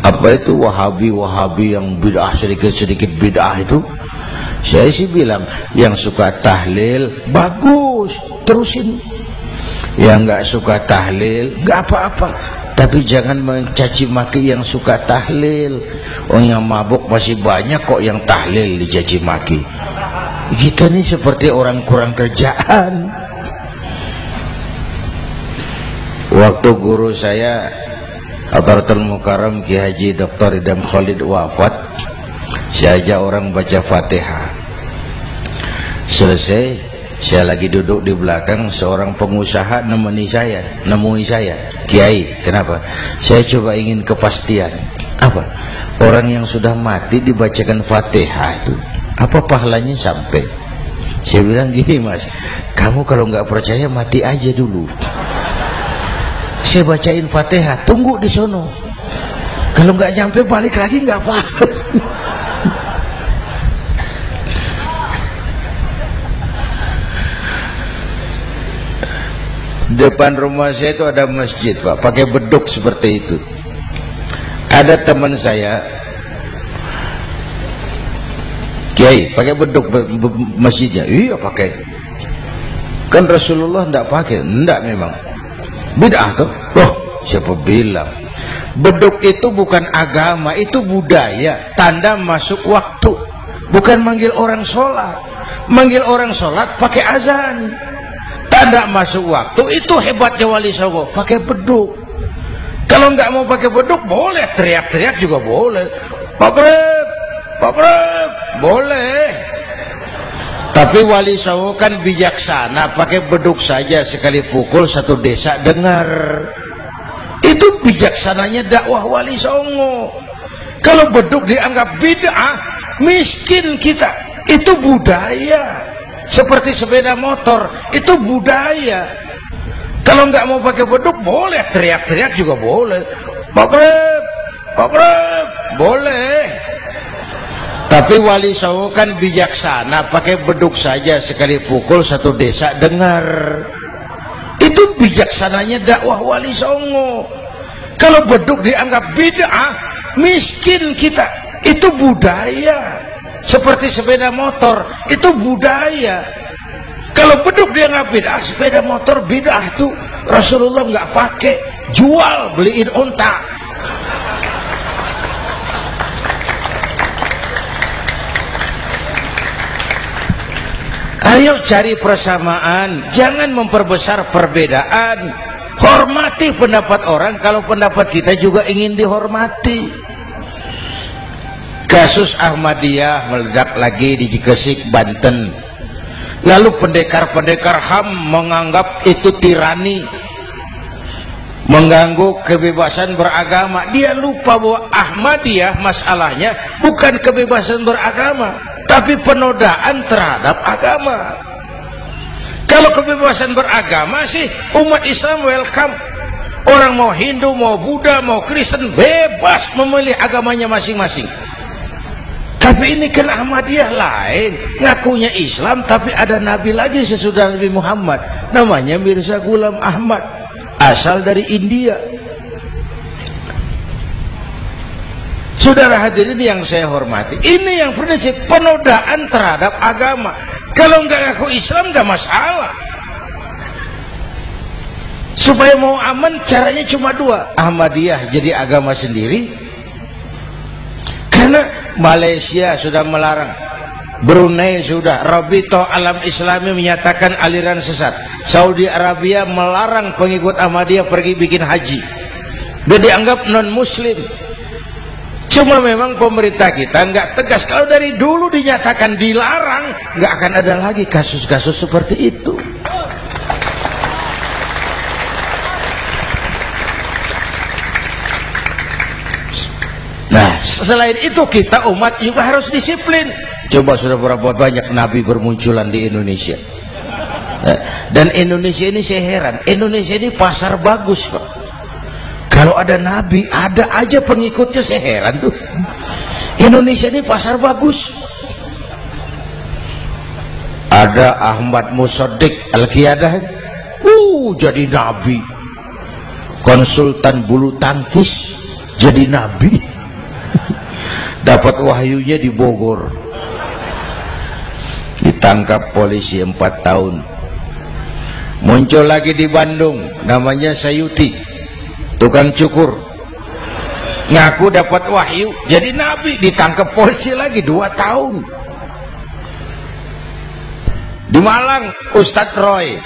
[SPEAKER 1] apa itu wahabi yang bid'ah, sedikit bid'ah itu. Saya sih bilang yang suka tahlil bagus, terusin. Yang nggak suka tahlil nggak apa-apa, tapi jangan mencaci maki yang suka tahlil. Oh, yang mabuk masih banyak kok yang tahlil dicaci maki. Kita nih seperti orang kurang kerjaan. Waktu guru saya Hadratul Mukarram Ki Haji Dr. Idham Khalid wafat, saya ajak orang baca Fatihah. Selesai, saya lagi duduk di belakang, seorang pengusaha nemui saya, Kiai, kenapa? Saya coba ingin kepastian. Apa? Orang yang sudah mati dibacakan Fatihah itu, apa pahalanya sampai? Saya bilang gini, Mas, kamu kalau nggak percaya mati aja dulu. Saya bacain Fatihah, tunggu di sono. Kalau nggak nyampe balik lagi nggak apa-apa. Depan rumah saya itu ada masjid, Pak, pakai beduk seperti itu. Ada teman saya, Kiai, pakai beduk masjidnya. Iya pakai. Kan Rasulullah tidak pakai, tidak memang. Bid'ah tuh. Loh, siapa bilang? Beduk itu bukan agama, itu budaya, tanda masuk waktu. Bukan manggil orang sholat. Manggil orang sholat pakai azan. Tanda masuk waktu, itu hebatnya Wali Songo, pakai beduk. Kalau nggak mau pakai beduk boleh, teriak-teriak juga boleh. Maghrib, boleh. Tapi Wali Songo kan bijaksana, pakai beduk saja, sekali pukul satu desa dengar. Itu bijaksananya dakwah Wali Songo. Kalau beduk dianggap bid'ah, miskin kita. Itu budaya. Seperti sepeda motor, itu budaya. Kalau nggak mau pakai beduk boleh, teriak-teriak juga boleh. Maghrib, boleh. Tapi Wali Songo kan bijaksana, pakai beduk saja, sekali pukul satu desa dengar. Itu bijaksananya dakwah Wali Songo. Kalau beduk dianggap bid'ah, miskin kita. Itu budaya. Seperti sepeda motor, itu budaya. Kalau beduk dia nggak bid'ah, sepeda motor bid'ah tuh. Rasulullah nggak pakai, jual, beliin unta. Ayo cari persamaan, jangan memperbesar perbedaan. Hormati pendapat orang, kalau pendapat kita juga ingin dihormati. Kasus Ahmadiyah meledak lagi di Cikesik, Banten. Lalu pendekar-pendekar HAM menganggap itu tirani, mengganggu kebebasan beragama. Dia lupa bahwa Ahmadiyah masalahnya bukan kebebasan beragama, tapi penodaan terhadap agama. Kalau kebebasan beragama sih umat Islam welcome. Orang mau Hindu, mau Buddha, mau Kristen bebas memilih agamanya masing-masing. Tapi ini kan Ahmadiyah lain, ngakunya Islam tapi ada nabi lagi sesudah Nabi Muhammad, namanya Mirza Ghulam Ahmad, asal dari India. Saudara hadirin yang saya hormati, ini yang prinsip penodaan terhadap agama. Kalau nggak ngaku Islam nggak masalah. Supaya mau aman caranya cuma dua, Ahmadiyah jadi agama sendiri, karena Malaysia sudah melarang, Brunei sudah, Rabitoh Alam Islami menyatakan aliran sesat, Saudi Arabia melarang pengikut Ahmadiyah pergi bikin haji, dia dianggap non muslim. Cuma memang pemerintah kita nggak tegas. Kalau dari dulu dinyatakan dilarang, nggak akan ada lagi kasus-kasus seperti itu. Nah, selain itu kita umat juga harus disiplin. Coba sudah berapa banyak nabi bermunculan di Indonesia. Dan Indonesia ini saya heran, Indonesia ini pasar bagus, Pak. Kalau ada nabi, ada aja pengikutnya, saya heran tuh. Indonesia ini pasar bagus. Ada Ahmad Musaddiq Al-Qiyadah, jadi nabi. Konsultan bulu tangkis jadi nabi. Dapat wahyunya di Bogor. Ditangkap polisi 4 tahun. Muncul lagi di Bandung, namanya Sayuti, tukang cukur, ngaku dapat wahyu jadi nabi, ditangkap polisi lagi 2 tahun. Di Malang Ustadz Roy,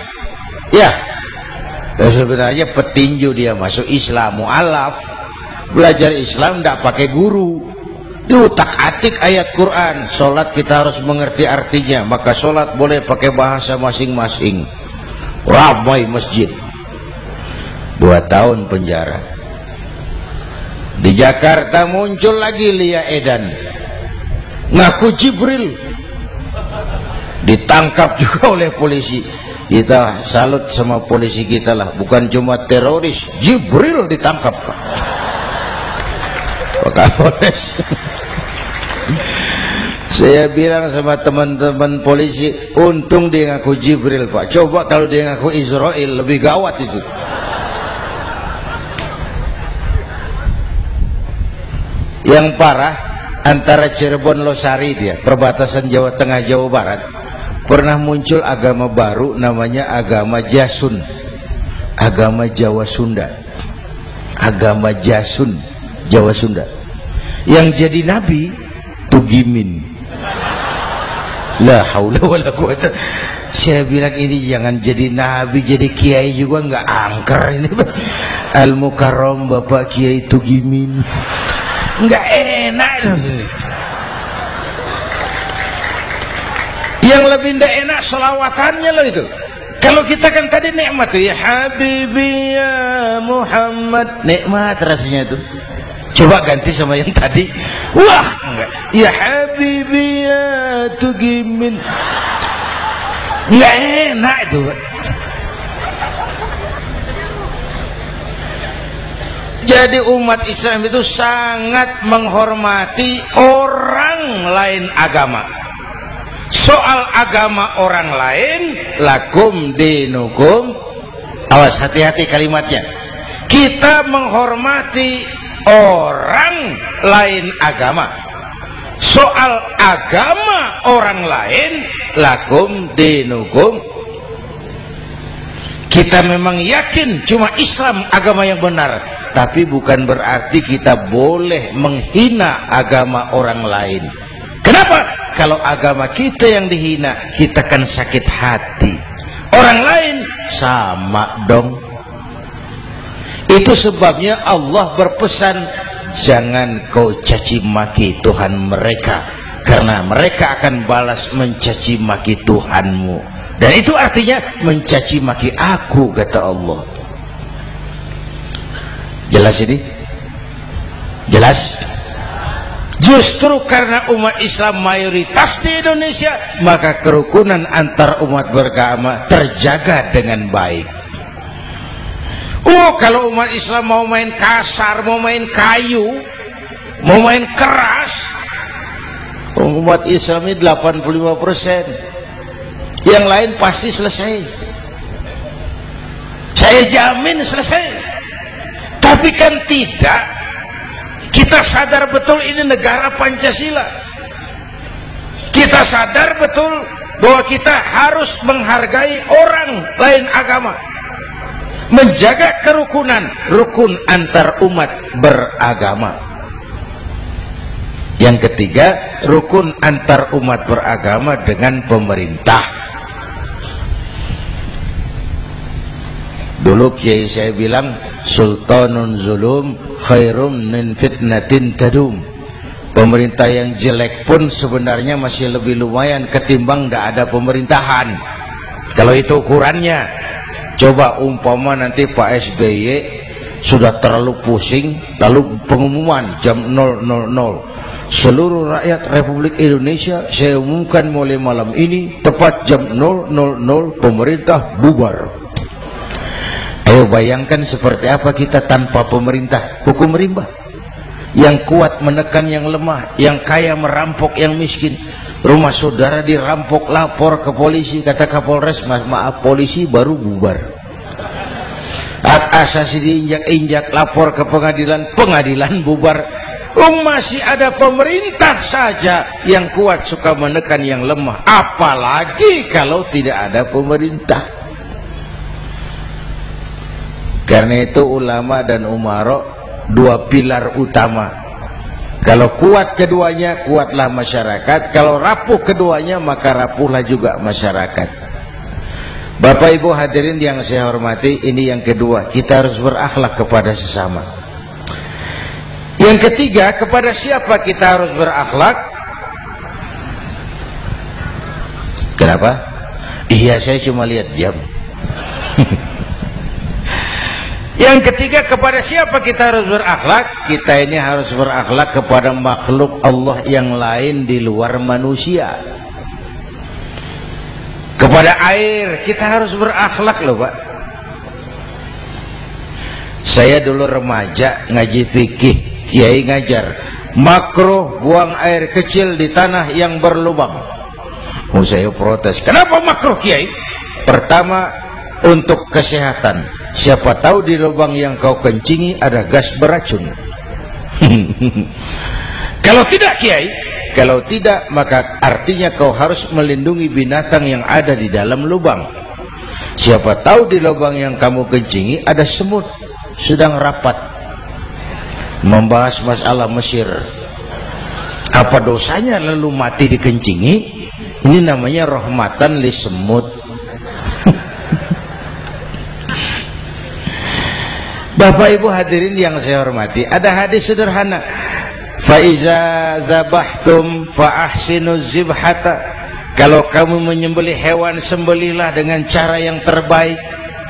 [SPEAKER 1] ya sebenarnya petinju, dia masuk Islam, mu'alaf, belajar Islam tidak pakai guru, diutak-atik ayat Quran. Sholat kita harus mengerti artinya, maka sholat boleh pakai bahasa masing-masing. Ramai masjid. 2 tahun penjara. Di Jakarta muncul lagi Lia Edan, ngaku Jibril, ditangkap juga oleh polisi. Kita salut sama polisi kita lah, bukan cuma teroris, Jibril ditangkap, Pak. Pak Kapolres. Saya bilang sama teman-teman polisi, untung dia ngaku Jibril, Pak. Coba kalau dia ngaku Israel, lebih gawat itu. Yang parah, antara Cirebon Losari, dia perbatasan Jawa Tengah Jawa Barat, pernah muncul agama baru namanya agama Jasun, agama Jawa Sunda, agama Jasun Jawa Sunda. Yang jadi nabi Tugimin. La haula wala quwata. Saya bilang ini jangan jadi nabi, jadi kiai juga nggak angker ini. Al-Mukarram Bapak Kiai Tugimin. Nggak enak. Yang lebih nggak enak selawatannya loh itu. Kalau kita kan tadi nikmat tuh, ya Habibi ya Muhammad, nikmat rasanya itu. Coba ganti sama yang tadi, wah enggak, ya Habibi ya Tugimin, nggak enak itu. Jadi umat Islam itu sangat menghormati orang lain agama. Soal agama orang lain, lakum dinukum, awas hati-hati kalimatnya. Kita menghormati orang lain agama. Soal agama orang lain, lakum dinukum. Kita memang yakin cuma Islam agama yang benar, tapi bukan berarti kita boleh menghina agama orang lain. Kenapa? Kalau agama kita yang dihina, kita kan sakit hati. Orang lain sama dong. Itu sebabnya Allah berpesan, jangan kau caci maki Tuhan mereka, karena mereka akan balas mencaci maki Tuhanmu. Dan itu artinya mencaci maki aku, kata Allah. Jelas ini? Jelas? Justru karena umat Islam mayoritas di Indonesia, maka kerukunan antar umat beragama terjaga dengan baik. Kalau umat Islam mau main kasar, mau main kayu, mau main keras, Umat Islam ini 85%, yang lain pasti selesai, saya jamin selesai. Tapi kan tidak, kita sadar betul ini negara Pancasila, kita sadar betul bahwa kita harus menghargai orang lain agama, menjaga kerukunan, rukun antar umat beragama. Yang ketiga, rukun antar umat beragama dengan pemerintah. Dulu kiai saya bilang, sultanun zulum khairum min fitnatin tadum. Pemerintah yang jelek pun sebenarnya masih lebih lumayan ketimbang tidak ada pemerintahan, kalau itu ukurannya. Coba umpama nanti Pak SBY sudah terlalu pusing, lalu pengumuman jam 000, seluruh rakyat Republik Indonesia saya umumkan mulai malam ini tepat jam 000 pemerintah bubar. Ayo bayangkan seperti apa kita tanpa pemerintah. Hukum rimba, yang kuat menekan yang lemah, yang kaya merampok yang miskin. Rumah saudara dirampok, lapor ke polisi, kata Kapolres, maaf polisi, baru bubar. Hak asasi diinjak-injak, lapor ke pengadilan, pengadilan bubar. Masih ada pemerintah saja yang kuat suka menekan yang lemah, apalagi kalau tidak ada pemerintah. Karena itu ulama dan umarok dua pilar utama. Kalau kuat keduanya, kuatlah masyarakat. Kalau rapuh keduanya, maka rapuhlah juga masyarakat. Bapak Ibu hadirin yang saya hormati, ini yang kedua, kita harus berakhlak kepada sesama. Yang ketiga, kepada siapa kita harus berakhlak? Kenapa? Iya, saya cuma lihat jam. Yang ketiga, kepada siapa kita harus berakhlak? Kita ini harus berakhlak kepada makhluk Allah yang lain di luar manusia. Kepada air kita harus berakhlak loh Pak. Saya dulu remaja ngaji fikih, kiai ngajar makruh buang air kecil di tanah yang berlubang. Saya protes, kenapa makruh kiai? Pertama, untuk kesehatan. Siapa tahu di lubang yang kau kencingi ada gas beracun. Kalau tidak kiai, kalau tidak maka artinya kau harus melindungi binatang yang ada di dalam lubang. Siapa tahu di lubang yang kamu kencingi ada semut sedang rapat membahas masalah Mesir. Apa dosanya lalu mati dikencingi? Ini namanya rahmatan li semut. Bapak Ibu hadirin yang saya hormati, ada hadis sederhana, faiza zabahtum fa ahsinu zibhata. Kalau kamu menyembelih hewan, sembelihlah dengan cara yang terbaik.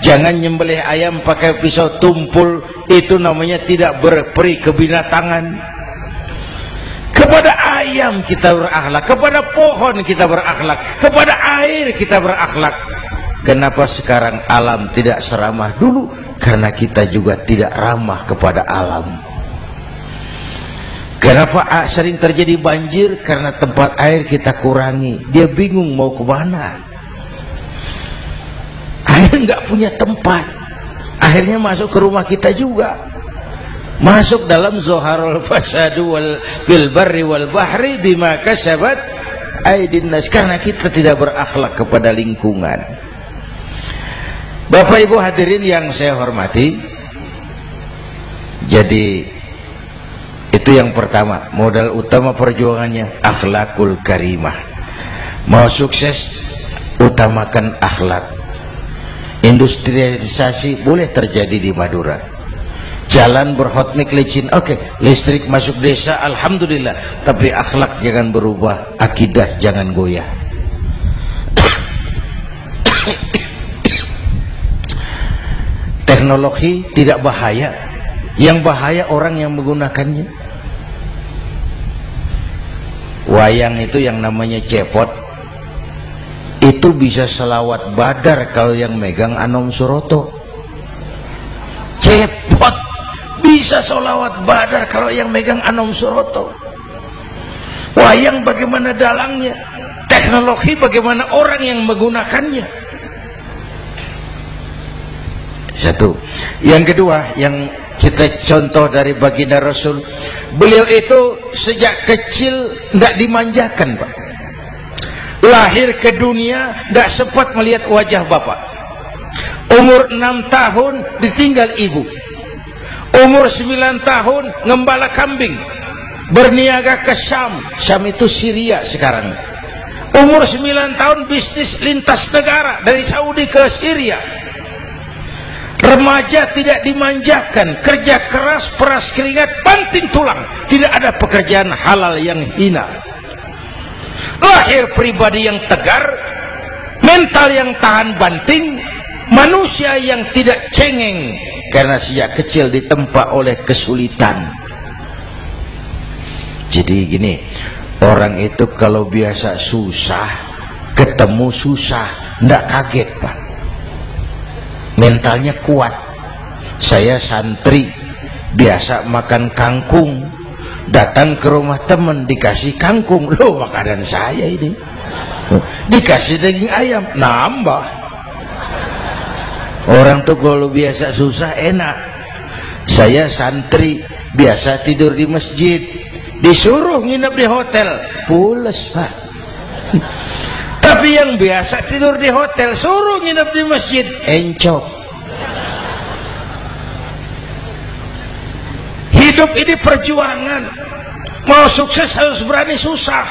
[SPEAKER 1] Jangan nyembelih ayam pakai pisau tumpul, itu namanya tidak berperi kebinatangan. Kepada ayam kita berakhlak, kepada pohon kita berakhlak, kepada air kita berakhlak. Kenapa sekarang alam tidak seramah dulu? Karena kita juga tidak ramah kepada alam. Kenapa sering terjadi banjir? Karena tempat air kita kurangi. Dia bingung mau kemana. Air nggak punya tempat. Akhirnya masuk ke rumah kita juga. Masuk dalam zoharul fasadu bil barri wal bahri bima kasabat aydin nas. Karena kita tidak berakhlak kepada lingkungan. Bapak Ibu hadirin yang saya hormati, jadi itu yang pertama, modal utama perjuangannya akhlakul karimah. Mau sukses, utamakan akhlak. Industrialisasi boleh terjadi di Madura, jalan berhotmik licin, oke, listrik masuk desa, alhamdulillah, tapi akhlak jangan berubah, akidah jangan goyah. Teknologi tidak bahaya, yang bahaya orang yang menggunakannya. Wayang itu yang namanya cepot, itu bisa selawat badar kalau yang megang Anom Suroto. Cepot bisa selawat badar kalau yang megang Anom Suroto. Wayang bagaimana dalangnya, teknologi bagaimana orang yang menggunakannya. Satu. Yang kedua, yang kita contoh dari baginda Rasul, beliau itu sejak kecil tidak dimanjakan, Pak. Lahir ke dunia tidak sempat melihat wajah bapak. Umur 6 tahun ditinggal ibu. Umur 9 tahun ngembala kambing, berniaga ke Syam. Syam itu Syria sekarang. Umur 9 tahun bisnis lintas negara dari Saudi ke Syria. Remaja tidak dimanjakan, kerja keras, peras keringat, banting tulang. Tidak ada pekerjaan halal yang hina. Lahir pribadi yang tegar, mental yang tahan banting, manusia yang tidak cengeng karena sejak kecil ditempa oleh kesulitan. Jadi gini, orang itu kalau biasa susah, ketemu susah, ndak kaget, Pak. Mentalnya kuat. Saya santri biasa makan kangkung, datang ke rumah teman dikasih kangkung, loh makanan saya ini, dikasih daging ayam, nambah. Orang tuh kalau biasa susah enak. Saya santri biasa tidur di masjid, disuruh nginep di hotel, pules, Pak. Tapi yang biasa tidur di hotel suruh nginep di masjid, encok. Hidup ini perjuangan. Mau sukses harus berani susah.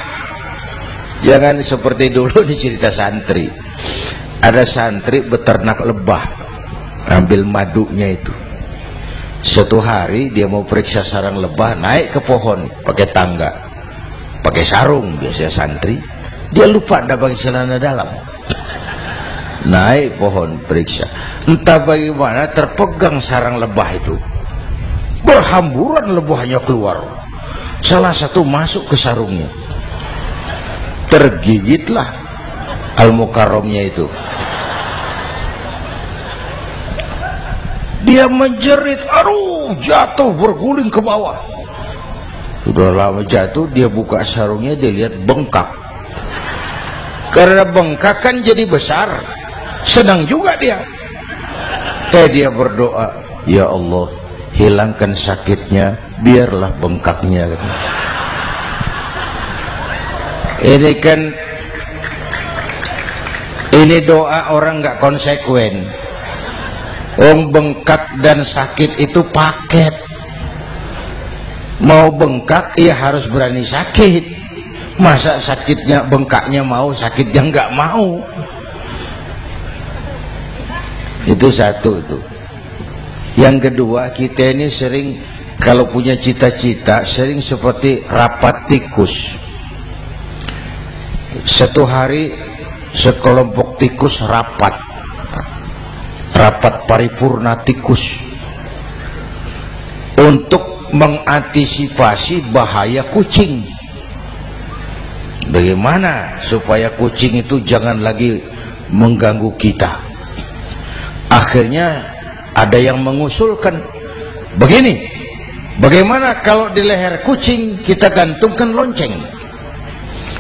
[SPEAKER 1] Jangan seperti dulu di cerita santri. Ada santri beternak lebah, ambil madunya itu. Suatu hari dia mau periksa sarang lebah, naik ke pohon pakai tangga, pakai sarung biasanya santri. Dia lupa ada pakai celana dalam. Naik pohon periksa, entah bagaimana terpegang sarang lebah itu, berhamburan lebahnya keluar. Salah satu masuk ke sarungnya, tergigitlah Al-Mukarramnya itu. Dia menjerit, aduh, jatuh berguling ke bawah. Sudah lama jatuh, dia buka sarungnya, dia lihat bengkak. Karena bengkak kan jadi besar, senang juga dia. Dia berdoa, ya Allah, hilangkan sakitnya, biarlah bengkaknya. Ini kan, ini doa orang nggak konsekuen. Bengkak dan sakit itu paket. Mau bengkak ya harus berani sakit. Masa sakitnya bengkaknya mau, sakitnya nggak mau. Itu satu itu. Yang kedua, kita ini sering kalau punya cita-cita sering seperti rapat tikus. Satu hari sekelompok tikus rapat paripurna tikus untuk mengantisipasi bahaya kucing. Bagaimana supaya kucing itu jangan lagi mengganggu kita? Akhirnya ada yang mengusulkan begini, bagaimana kalau di leher kucing kita gantungkan lonceng,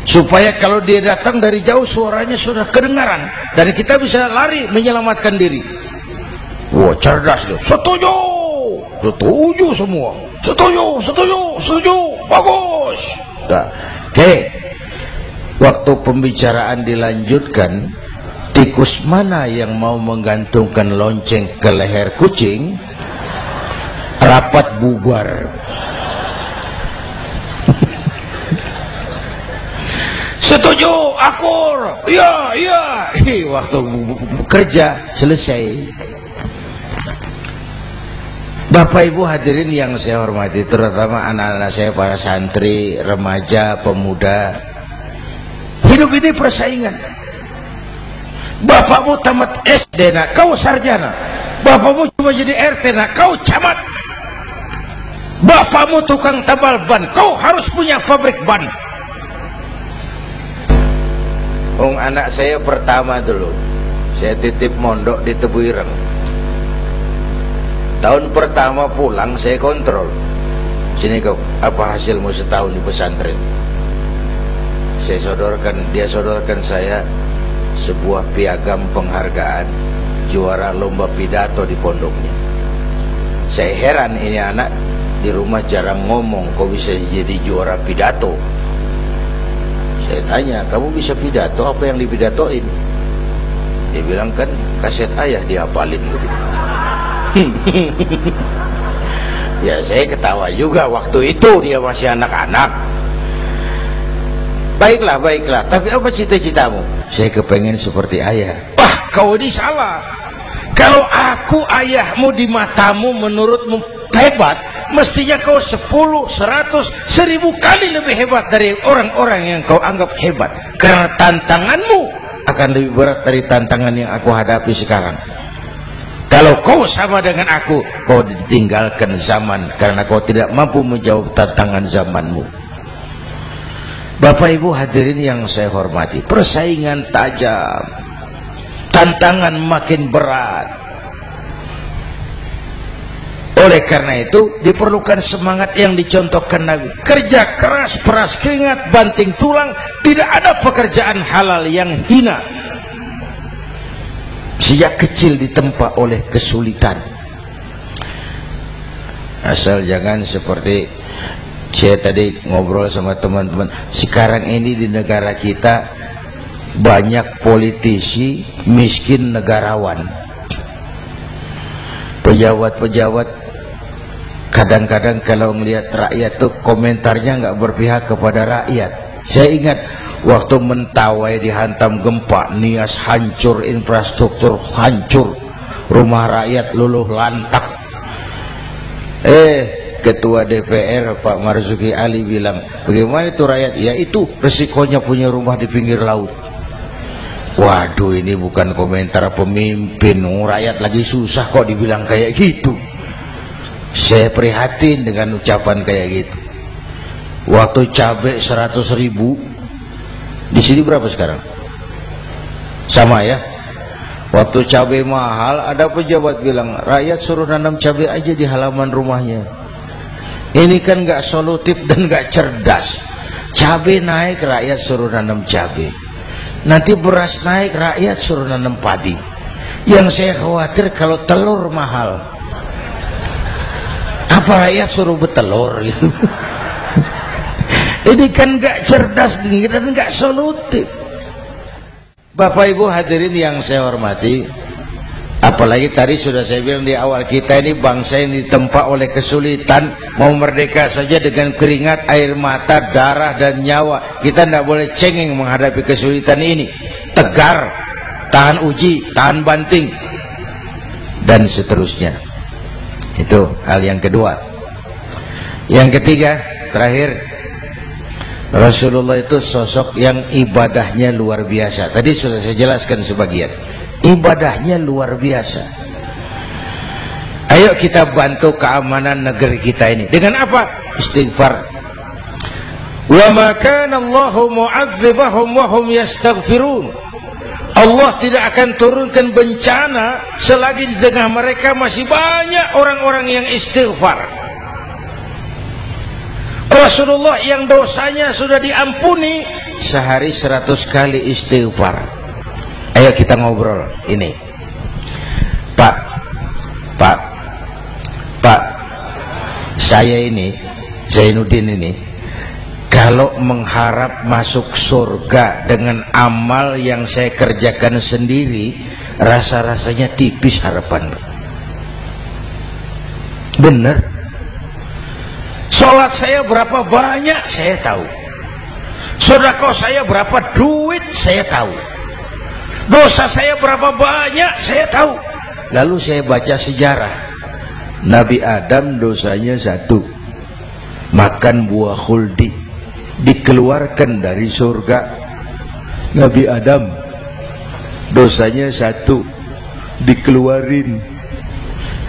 [SPEAKER 1] supaya kalau dia datang dari jauh suaranya sudah kedengaran dan kita bisa lari menyelamatkan diri. Wah, cerdas tuh. Setuju, setuju semua. Setuju, setuju, setuju. Bagus. Nah, oke. Waktu pembicaraan dilanjutkan, tikus mana yang mau menggantungkan lonceng ke leher kucing? Rapat bubar. Setuju, akur. Iya, iya. Waktu bekerja selesai. Bapak Ibu hadirin yang saya hormati, terutama anak-anak saya, para santri, remaja, pemuda. Hidup ini persaingan. Bapakmu tamat SD, nak, kau sarjana. Bapakmu cuma jadi RT, nak, kau camat. Bapakmu tukang tambal ban, kau harus punya pabrik ban. Anak saya pertama dulu, saya titip mondok di Tebuireng. Tahun pertama pulang saya kontrol, sini kau, apa hasilmu setahun di pesantren? dia sodorkan saya sebuah piagam penghargaan juara lomba pidato di pondoknya. Saya heran, ini anak di rumah jarang ngomong, kok bisa jadi juara pidato? Saya tanya, kamu bisa pidato, apa yang dipidatoin? Dia bilang, kan kaset ayah dihafalin gitu. Ya saya ketawa juga, waktu itu dia masih anak-anak. Baiklah, tapi apa cita-citamu? Saya kepengen seperti ayah. Wah, kau ini salah. Kalau aku ayahmu di matamu, menurutmu hebat, mestinya kau 10, 100, 1000 kali lebih hebat dari orang-orang yang kau anggap hebat. Karena tantanganmu akan lebih berat dari tantangan yang aku hadapi sekarang. Kalau kau sama dengan aku, kau ditinggalkan zaman karena kau tidak mampu menjawab tantangan zamanmu. Bapak Ibu hadirin yang saya hormati, persaingan tajam, tantangan makin berat. Oleh karena itu diperlukan semangat yang dicontohkan Nabi. Kerja keras, peras keringat, banting tulang. Tidak ada pekerjaan halal yang hina. Sejak kecil ditempa oleh kesulitan. Asal jangan seperti saya tadi ngobrol sama teman-teman. Sekarang ini di negara kita banyak politisi miskin negarawan. Pejabat-pejabat kadang-kadang kalau melihat rakyat tuh komentarnya nggak berpihak kepada rakyat. Saya ingat waktu Mentawai dihantam gempa, Nias hancur, infrastruktur hancur, rumah rakyat luluh lantak. Ketua DPR Pak Marzuki Ali bilang, bagaimana itu rakyat? Ya itu resikonya punya rumah di pinggir laut. Waduh, ini bukan komentar pemimpin, rakyat lagi susah kok dibilang kayak gitu. Saya prihatin dengan ucapan kayak gitu. Waktu cabai 100.000, di sini berapa sekarang? Sama ya. Waktu cabai mahal, ada pejabat bilang, rakyat suruh nanam cabai aja di halaman rumahnya. Ini kan nggak solutif dan nggak cerdas. Cabai naik, rakyat suruh nanam cabai. Nanti beras naik, rakyat suruh nanam padi. Yang saya khawatir kalau telur mahal, apa rakyat suruh betelur gitu? Ini kan nggak cerdas dan nggak solutif. Bapak Ibu hadirin yang saya hormati, apalagi tadi sudah saya bilang di awal, kita ini bangsa yang ditempa oleh kesulitan. Mau merdeka saja dengan keringat, air mata, darah dan nyawa. Kita tidak boleh cengeng menghadapi kesulitan ini. Tegar, tahan uji, tahan banting, dan seterusnya. Itu hal yang kedua. Yang ketiga, terakhir, Rasulullah itu sosok yang ibadahnya luar biasa. Tadi sudah saya jelaskan sebagian. Ibadahnya luar biasa. Ayo kita bantu keamanan negeri kita ini. Dengan apa? Istighfar. Wa ma kana Allahu mu'adzibahum wa hum yastaghfirun. Allah tidak akan turunkan bencana selagi di tengah mereka masih banyak orang-orang yang istighfar. Rasulullah yang dosanya sudah diampuni sehari 100 kali istighfar. Ayo kita ngobrol ini. Pak, saya ini Zainuddin ini kalau mengharap masuk surga dengan amal yang saya kerjakan sendiri, rasa-rasanya tipis harapan. Bener. Sholat saya berapa banyak saya tahu. Sedekah saya berapa duit saya tahu. Dosa saya berapa banyak saya tahu. Lalu saya baca sejarah. Nabi Adam dosanya 1, makan buah khuldi, dikeluarkan dari surga. Nabi Adam dosanya 1, dikeluarin.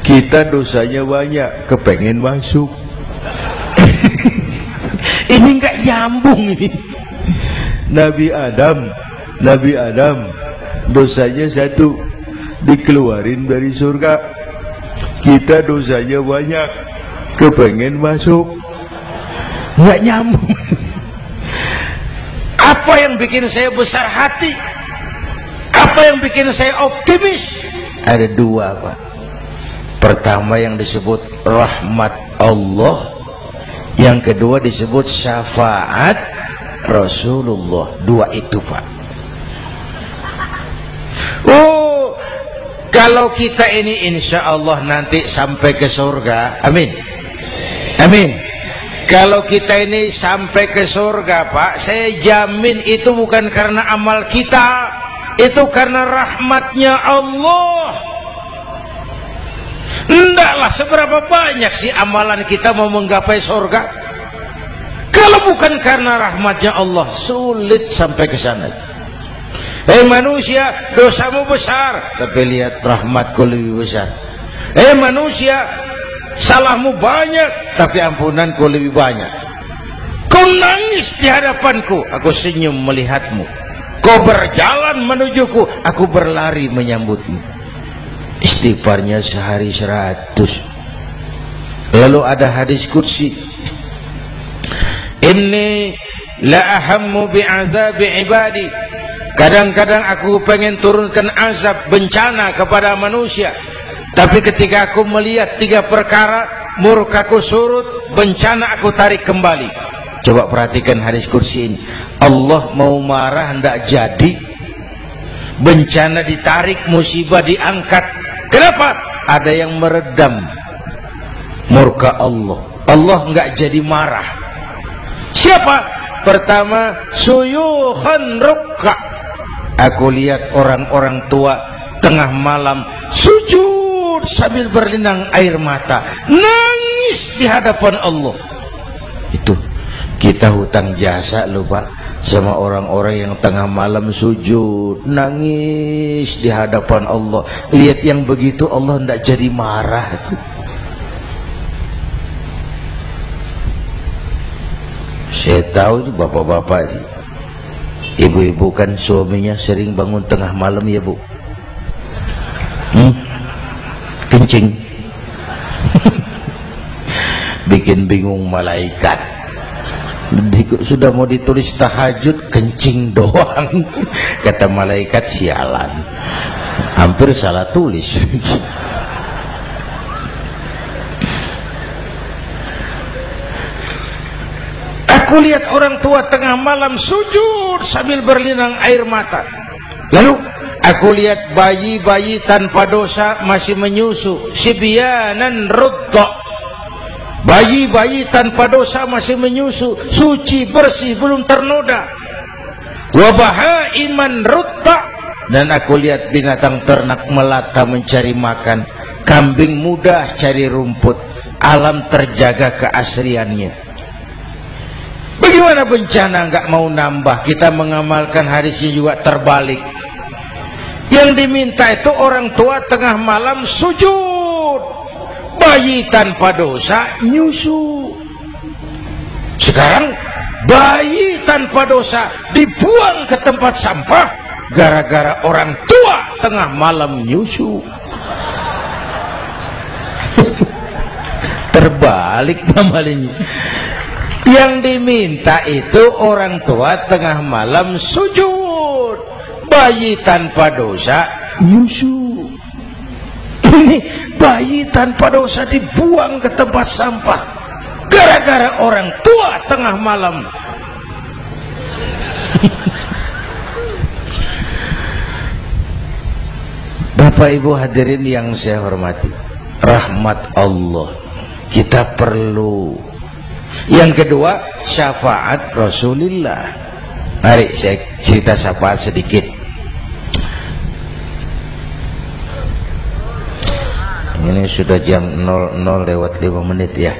[SPEAKER 1] Kita dosanya banyak, kepengen masuk. Ini nggak nyambung ini. Nabi Adam dosanya 1, dikeluarin dari surga. Kita dosanya banyak, kepengen masuk. Nggak nyambung. Apa Apa yang bikin saya besar hati? Apa yang bikin saya optimis? Ada dua, Pak. Pertama yang disebut rahmat Allah, yang kedua disebut syafaat Rasulullah. Dua itu, Pak. Oh, kalau kita ini insya Allah nanti sampai ke surga, amin, amin. Kalau kita ini sampai ke surga, Pak, saya jamin itu bukan karena amal kita, itu karena rahmatnya Allah. Ndaklah seberapa banyak sih amalan kita mau menggapai surga. Kalau bukan karena rahmatnya Allah, sulit sampai ke sana. Hei manusia, dosamu besar, tapi lihat rahmatku lebih besar. Hei manusia, salahmu banyak, tapi ampunanku lebih banyak. Kau nangis di hadapanku, aku senyum melihatmu. Kau berjalan menujuku, aku berlari menyambutmu. Istighfarnya sehari 100. Lalu ada hadis qudsi, inni la ahammu bi'adzabi ibadi. Kadang-kadang aku pengen turunkan azab, bencana kepada manusia, tapi ketika aku melihat 3 perkara, murkaku surut, bencana aku tarik kembali. Coba perhatikan hadis qudsi ini. Allah mau marah hendak jadi, bencana ditarik, musibah diangkat. Kenapa? Ada yang meredam murka Allah. Allah enggak jadi marah. Siapa? Pertama, suyukhan rukka. Aku lihat orang-orang tua tengah malam sujud sambil berlinang air mata, nangis di hadapan Allah. Itu kita hutang jasa loh, Pak, sama orang-orang yang tengah malam sujud nangis di hadapan Allah. Lihat yang begitu Allah tidak jadi marah. Saya tahu itu bapak-bapak, ibu-ibu kan suaminya sering bangun tengah malam ya, Bu. Kencing. Bikin bingung malaikat. Sudah mau ditulis tahajud, kencing doang. Kata malaikat, sialan, hampir salah tulis. Aku lihat orang tua tengah malam sujud sambil berlinang air mata. Lalu aku lihat bayi-bayi tanpa dosa masih menyusu, sibyanan rudda. Bayi-bayi tanpa dosa masih menyusu, suci, bersih, belum ternoda. Wabahaiman rutta. Dan aku lihat binatang ternak melata mencari makan, kambing mudah cari rumput. Alam terjaga keasriannya. Bagaimana bencana nggak mau nambah? Kita mengamalkan hadisnya juga terbalik. Yang diminta itu orang tua tengah malam sujud, bayi tanpa dosa nyusu. Sekarang bayi tanpa dosa dibuang ke tempat sampah gara-gara orang tua tengah malam nyusu. Terbalik namanya. Yang diminta itu orang tua tengah malam sujud, bayi tanpa dosa nyusu. Ini bayi tanpa dosa dibuang ke tempat sampah gara-gara orang tua tengah malam. Bapak Ibu hadirin yang saya hormati, rahmat Allah kita perlu. Yang kedua, syafaat Rasulullah. Mari saya cerita syafaat sedikit. Ini sudah jam 00:05 ya.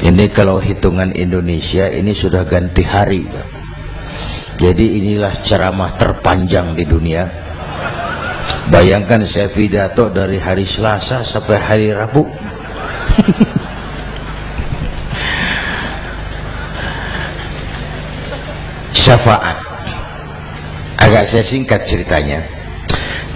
[SPEAKER 1] Ini kalau hitungan Indonesia ini sudah ganti hari. Jadi inilah ceramah terpanjang di dunia. Bayangkan saya pidato dari hari Selasa sampai hari Rabu. Syafaat. Agak saya singkat ceritanya.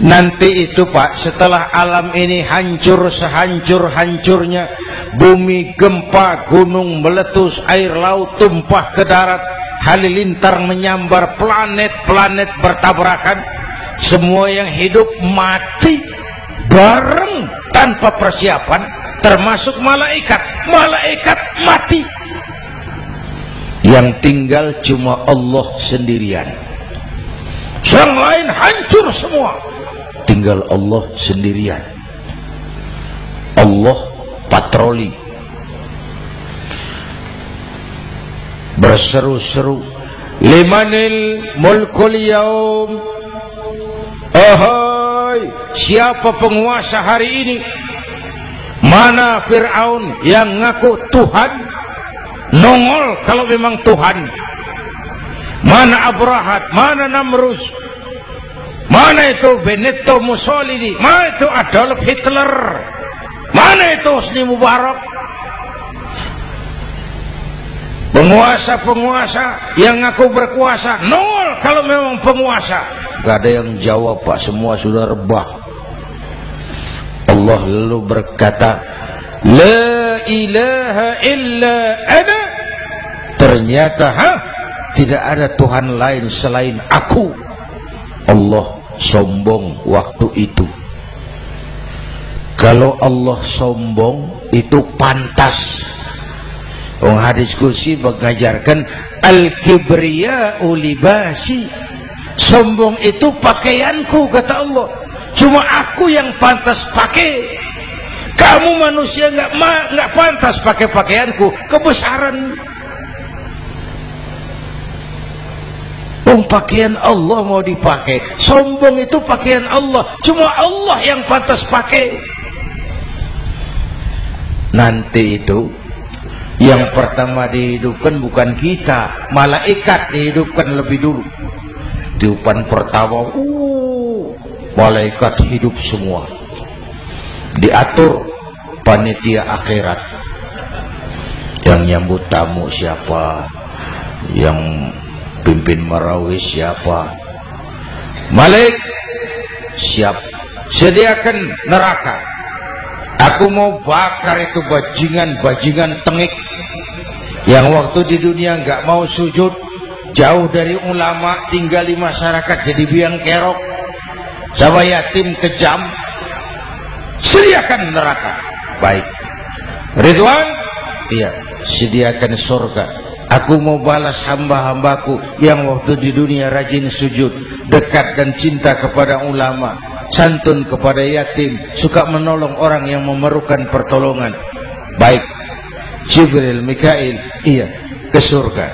[SPEAKER 1] Nanti itu Pak, setelah alam ini hancur sehancur-hancurnya, bumi gempa, gunung meletus, air laut tumpah ke darat, halilintar menyambar, planet-planet bertabrakan, semua yang hidup mati bareng tanpa persiapan, termasuk malaikat. Malaikat mati, yang tinggal cuma Allah sendirian. Yang lain hancur semua, tinggal Allah sendirian. Allah patroli, berseru-seru, limanil mulkul yaum, ahai, siapa penguasa hari ini? Mana Fir'aun yang ngaku Tuhan, nongol kalau memang Tuhan? Mana Abrahat, mana Namrus, mana itu Benito Mussolini, mana itu Adolf Hitler, mana itu Hosni Mubarak? Penguasa-penguasa yang ngaku berkuasa, nongol kalau memang penguasa. Gak ada yang jawab, Pak, semua sudah rebah. Allah lalu berkata, la ilaha illa ana. Ternyata tidak ada Tuhan lain selain aku. Allah sombong waktu itu. Kalau Allah sombong itu pantas. Hadis qudsi mengajarkan al-kibriya'u libasi, sombong itu pakaianku, kata Allah. Cuma aku yang pantas pakai. Kamu manusia nggak pantas pakai pakaianku, kebesaran. Pakaian Allah mau dipakai, sombong itu pakaian Allah, cuma Allah yang pantas pakai. Nanti itu yang pertama dihidupkan bukan kita, malaikat dihidupkan lebih dulu. Tiupan pertama, malaikat hidup semua, diatur panitia akhirat. Yang nyambut tamu siapa, yang pimpin marawis siapa. Malik siap, sediakan neraka. Aku mau bakar itu bajingan tengik yang waktu di dunia nggak mau sujud, jauh dari ulama, tinggal di masyarakat jadi biang kerok, sama yatim kejam. Sediakan neraka. Baik. Ridwan, iya, sediakan surga. Aku mau balas hamba-hambaku yang waktu di dunia rajin sujud, dekat dan cinta kepada ulama, santun kepada yatim, suka menolong orang yang memerlukan pertolongan. Baik. Jibril, Mikail, iya, ke surga.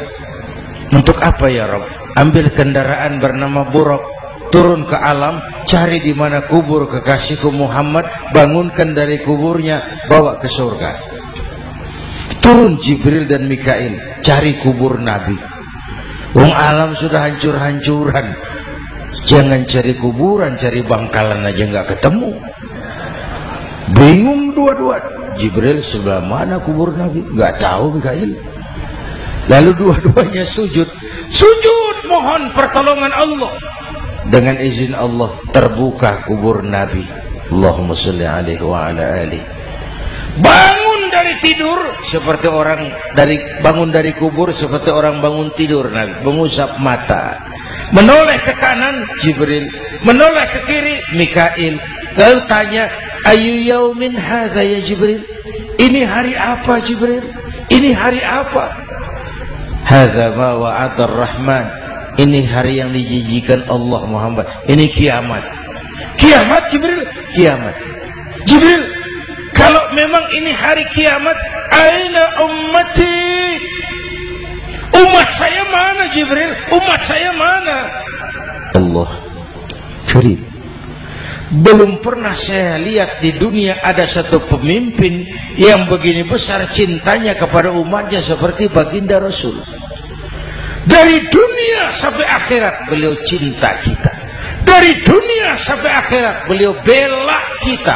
[SPEAKER 1] Untuk apa ya Rabb? Ambil kendaraan bernama Buraq, turun ke alam, cari di mana kubur kekasihku Muhammad, bangunkan dari kuburnya, bawa ke surga. Turun Jibril dan Mikail, cari kubur Nabi. Alam sudah hancur-hancuran, jangan cari kuburan, cari bangkalan aja nggak ketemu. Bingung dua-dua. Jibril, sebelah mana kubur Nabi? Nggak tahu Mikail. Lalu dua-duanya sujud mohon pertolongan Allah. Dengan izin Allah terbuka kubur Nabi. Allahumma sholli alaihi wa ala alihi. Bangun dari tidur seperti orang bangun dari kubur seperti orang bangun tidur. Nabi mengusap mata, menoleh ke kanan Jibril, menoleh ke kiri Mikail. Lalu tanya, ayu yaumin hadza ya Jibril? Ini hari apa Jibril? Ini hari apa? Hadza ma wa'ada ar-Rahman. Ini hari yang dijanjikan Allah Muhammad. Ini kiamat. Kiamat Jibril? Kiamat. Jibril, kalau memang ini hari kiamat, aina ummati? Umat saya mana Jibril? Umat saya mana? Allah karim. Belum pernah saya lihat di dunia ada satu pemimpin yang begini besar cintanya kepada umatnya seperti baginda Rasul. Dari dunia sampai akhirat beliau cinta kita. Dari dunia sampai akhirat beliau bela kita.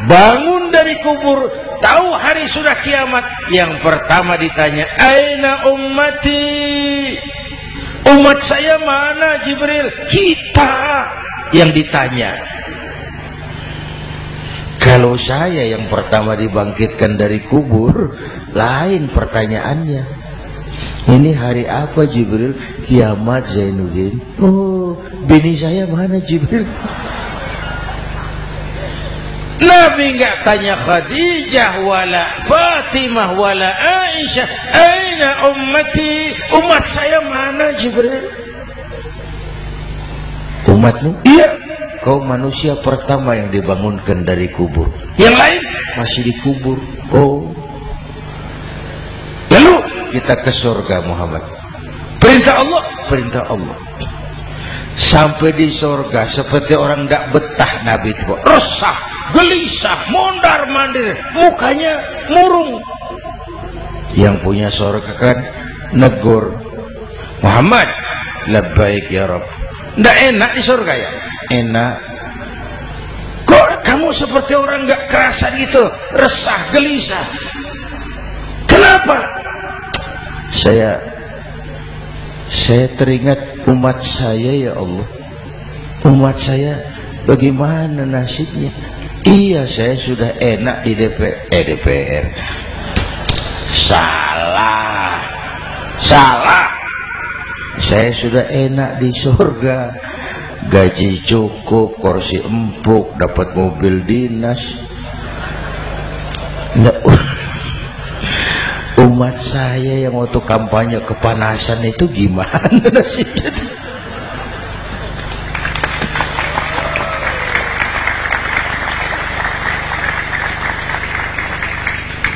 [SPEAKER 1] Bangun dari kubur, tahu hari sudah kiamat, yang pertama ditanya, aina ummati? Umat saya mana Jibril? Kita yang ditanya. Kalau saya yang pertama dibangkitkan dari kubur, lain pertanyaannya. Ini hari apa Jibril? Kiamat Zainuddin. Oh, bini saya mana Jibril? Nabi nggak tanya Khadijah wala Fatimah wala Aisyah, aina ummati, umat saya mana Jibril? Umatmu? Iya, kau manusia pertama yang dibangunkan dari kubur, yang lain masih dikubur. Oh, lalu kita ke surga Muhammad. Perintah Allah, perintah Allah. Sampai di surga seperti orang tidak betah Nabi itu, resah, gelisah, mondar mandir, mukanya murung. Yang punya surga kan negur, Muhammad, labbaik ya Rabb. Tidak enak di surga ya? Enak. Kok kamu seperti orang nggak kerasa gitu, resah, gelisah? Kenapa? Saya teringat umat saya ya Allah. Umat saya bagaimana nasibnya? Iya, saya sudah enak di DPR. Salah. Saya sudah enak di surga, gaji cukup, kursi empuk, dapat mobil dinas. Nggak, umat saya yang waktu kampanye kepanasan itu gimana nasibnya?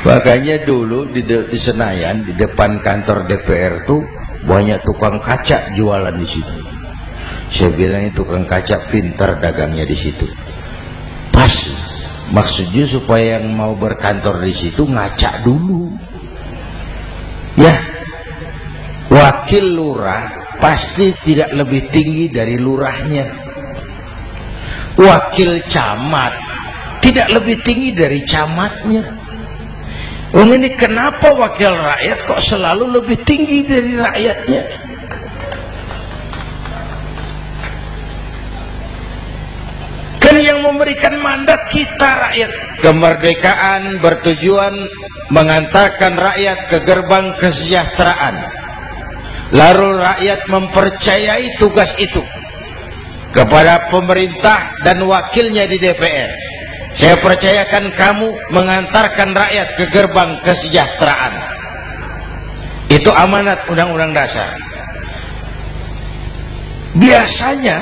[SPEAKER 1] Makanya dulu di Senayan, di depan kantor DPR tuh banyak tukang kaca jualan di situ. Saya bilang itu tukang kaca pintar dagangnya di situ. Pas, maksudnya supaya yang mau berkantor di situ ngaca dulu. Ya, wakil lurah pasti tidak lebih tinggi dari lurahnya. Wakil camat tidak lebih tinggi dari camatnya. Oh, ini kenapa wakil rakyat kok selalu lebih tinggi dari rakyatnya? Kan yang memberikan mandat kita rakyat. Kemerdekaan bertujuan mengantarkan rakyat ke gerbang kesejahteraan. Lalu rakyat mempercayai tugas itu kepada pemerintah dan wakilnya di DPR. Saya percayakan kamu mengantarkan rakyat ke gerbang kesejahteraan. Itu amanat Undang-Undang Dasar. Biasanya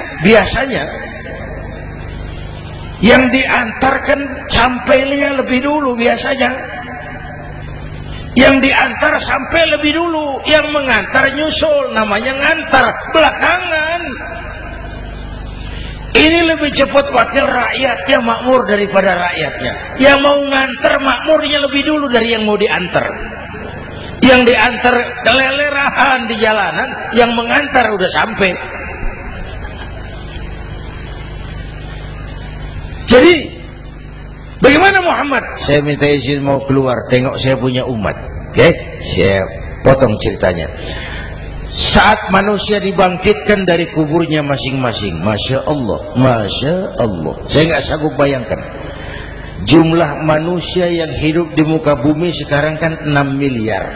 [SPEAKER 1] yang diantarkan sampainya lebih dulu biasanya. Yang diantar sampai lebih dulu, yang mengantar nyusul, namanya ngantar belakangan. Ini lebih cepat wakil rakyatnya makmur daripada rakyatnya. Yang mau nganter makmurnya lebih dulu dari yang mau diantar. Yang diantar kelelerahan di jalanan, yang mengantar udah sampai. Jadi bagaimana Muhammad? Saya minta izin mau keluar, tengok saya punya umat. Oke, saya potong ceritanya. Saat manusia dibangkitkan dari kuburnya masing-masing, Masya Allah, Masya Allah, saya nggak sanggup bayangkan jumlah manusia yang hidup di muka bumi sekarang kan 6 miliar.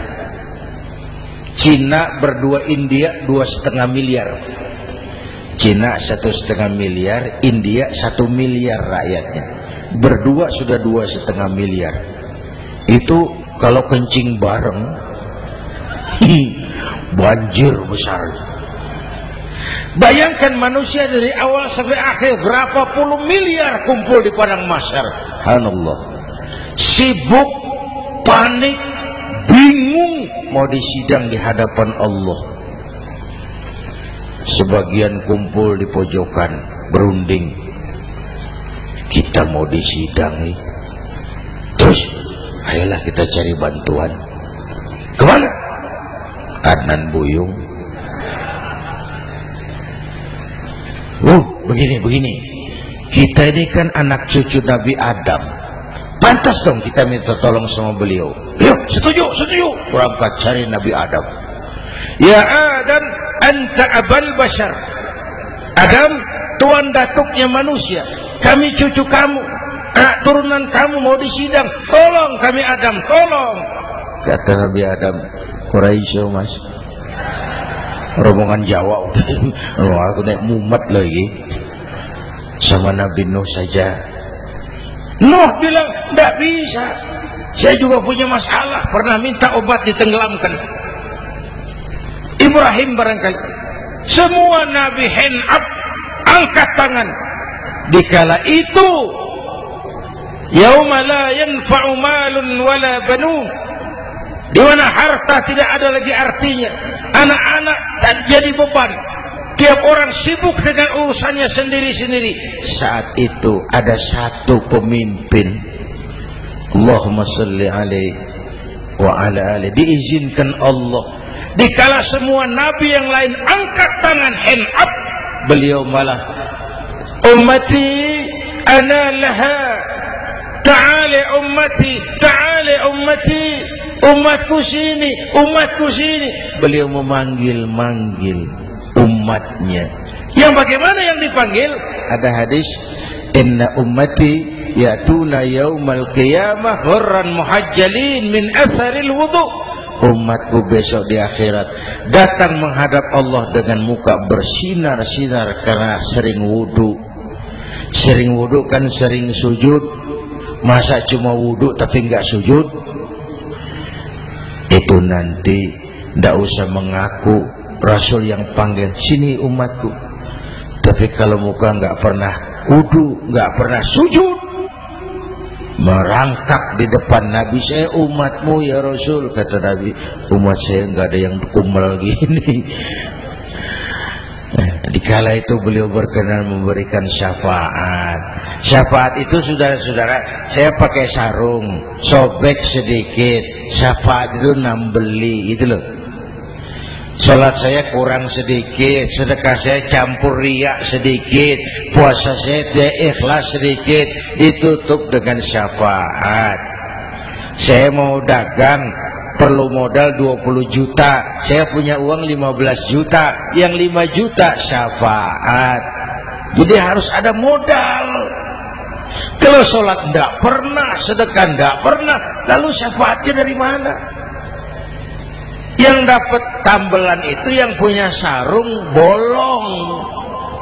[SPEAKER 1] Cina berdua, India 2,5 miliar. Cina 1,5 miliar, India 1 miliar rakyatnya. Berdua sudah 2,5 miliar. Itu kalau kencing bareng banjir besar. Bayangkan manusia dari awal sampai akhir berapa puluh miliar kumpul di padang mahsyar. Subhanallah. Sibuk, panik, bingung mau disidang di hadapan Allah. Sebagian kumpul di pojokan berunding, kita mau disidang nih. Terus ayolah kita cari bantuan. Kemana? Adnan Buyung. Begini. Kita ini kan anak cucu Nabi Adam. Pantas dong kita minta tolong sama beliau. Yuk, setuju. Berangkat cari Nabi Adam. Ya Adam, anta abal bashar. Adam, tuan datuknya manusia. Kami cucu kamu, anak turunan kamu mau disidang. Tolong kami Adam, tolong. Kata Nabi Adam, Quraisy mas, rombongan Jawa. Aku naik mumet lagi sama Nabi Nuh saja. Nuh bilang tidak bisa, saya juga punya masalah, pernah minta obat ditenggelamkan. Ibrahim barangkali. Semua Nabi hand up, angkat tangan. Dikala itu yauma la yanfa'u malun wala banun, di mana harta tidak ada lagi artinya, anak-anak tak jadi beban, tiap orang sibuk dengan urusannya sendiri-sendiri. Saat itu ada satu pemimpin, Allahumma salli alaihi wa ala alihi, diizinkan Allah. Dikala semua nabi yang lain angkat tangan hand up, beliau malah ummati ana laha, ta'ali ummati, ta'ali ummati, umatku sini, umatku sini. Beliau memanggil-manggil umatnya. Yang bagaimana yang dipanggil? Ada hadis, inna ummati ya'tuna yaumal qiyamah hurran muhajjalin min atharil wudu. Umatku besok di akhirat datang menghadap Allah dengan muka bersinar-sinar karena sering wudu. Sering wudu kan sering sujud. Masa cuma wudu tapi enggak sujud? Itu nanti ndak usah mengaku Rasul yang panggil, sini umatku. Tapi kalau muka enggak pernah wudu, enggak pernah sujud, merangkak di depan Nabi, saya umatmu ya Rasul. Kata Nabi, umat saya enggak ada yang kumel gini. Dikala itu beliau berkenan memberikan syafaat. Syafaat itu saudara-saudara, saya pakai sarung, sobek sedikit, syafaat itu nambeli gitu loh. Salat saya kurang sedikit, sedekah saya campur riak sedikit, puasa saya tidak ikhlas sedikit, ditutup dengan syafaat. Saya mau dagang, perlu modal 20 juta, saya punya uang 15 juta, yang 5 juta syafaat. Jadi harus ada modal. Kalau sholat tidak pernah, sedekah tidak pernah, lalu syafaatnya dari mana? Yang dapat tambelan itu yang punya sarung bolong,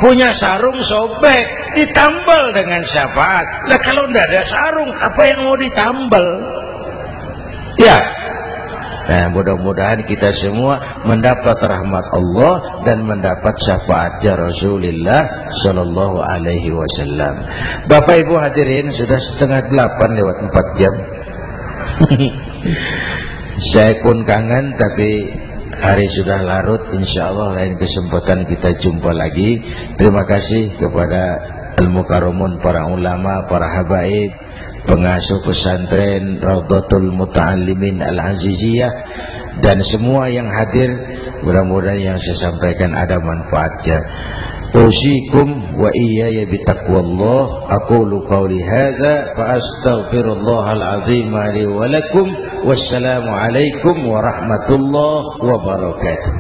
[SPEAKER 1] punya sarung sobek, ditambal dengan syafaat. Nah kalau tidak ada sarung, apa yang mau ditambal? Ya. Nah, mudah-mudahan kita semua mendapat rahmat Allah dan mendapat syafaatnya Rasulullah Sallallahu Alaihi Wasallam. Bapak Ibu hadirin, sudah 7:30 lewat 4 jam. Saya pun kangen, tapi hari sudah larut. Insya Allah lain kesempatan kita jumpa lagi. Terima kasih kepada Al-Mukarramun, para ulama, para habaib, pengasuh pesantren Raudhatul Muta'allimin Al-Aziziyah, dan semua yang hadir. Mudah-mudahan yang saya sampaikan ada manfaatnya. Usikum wa iyaya bitaqwallah. Aqulu qawli hadza fa astaghfirullahal azim li wa lakum. Wassalamu alaikum warahmatullahi wabarakatuh.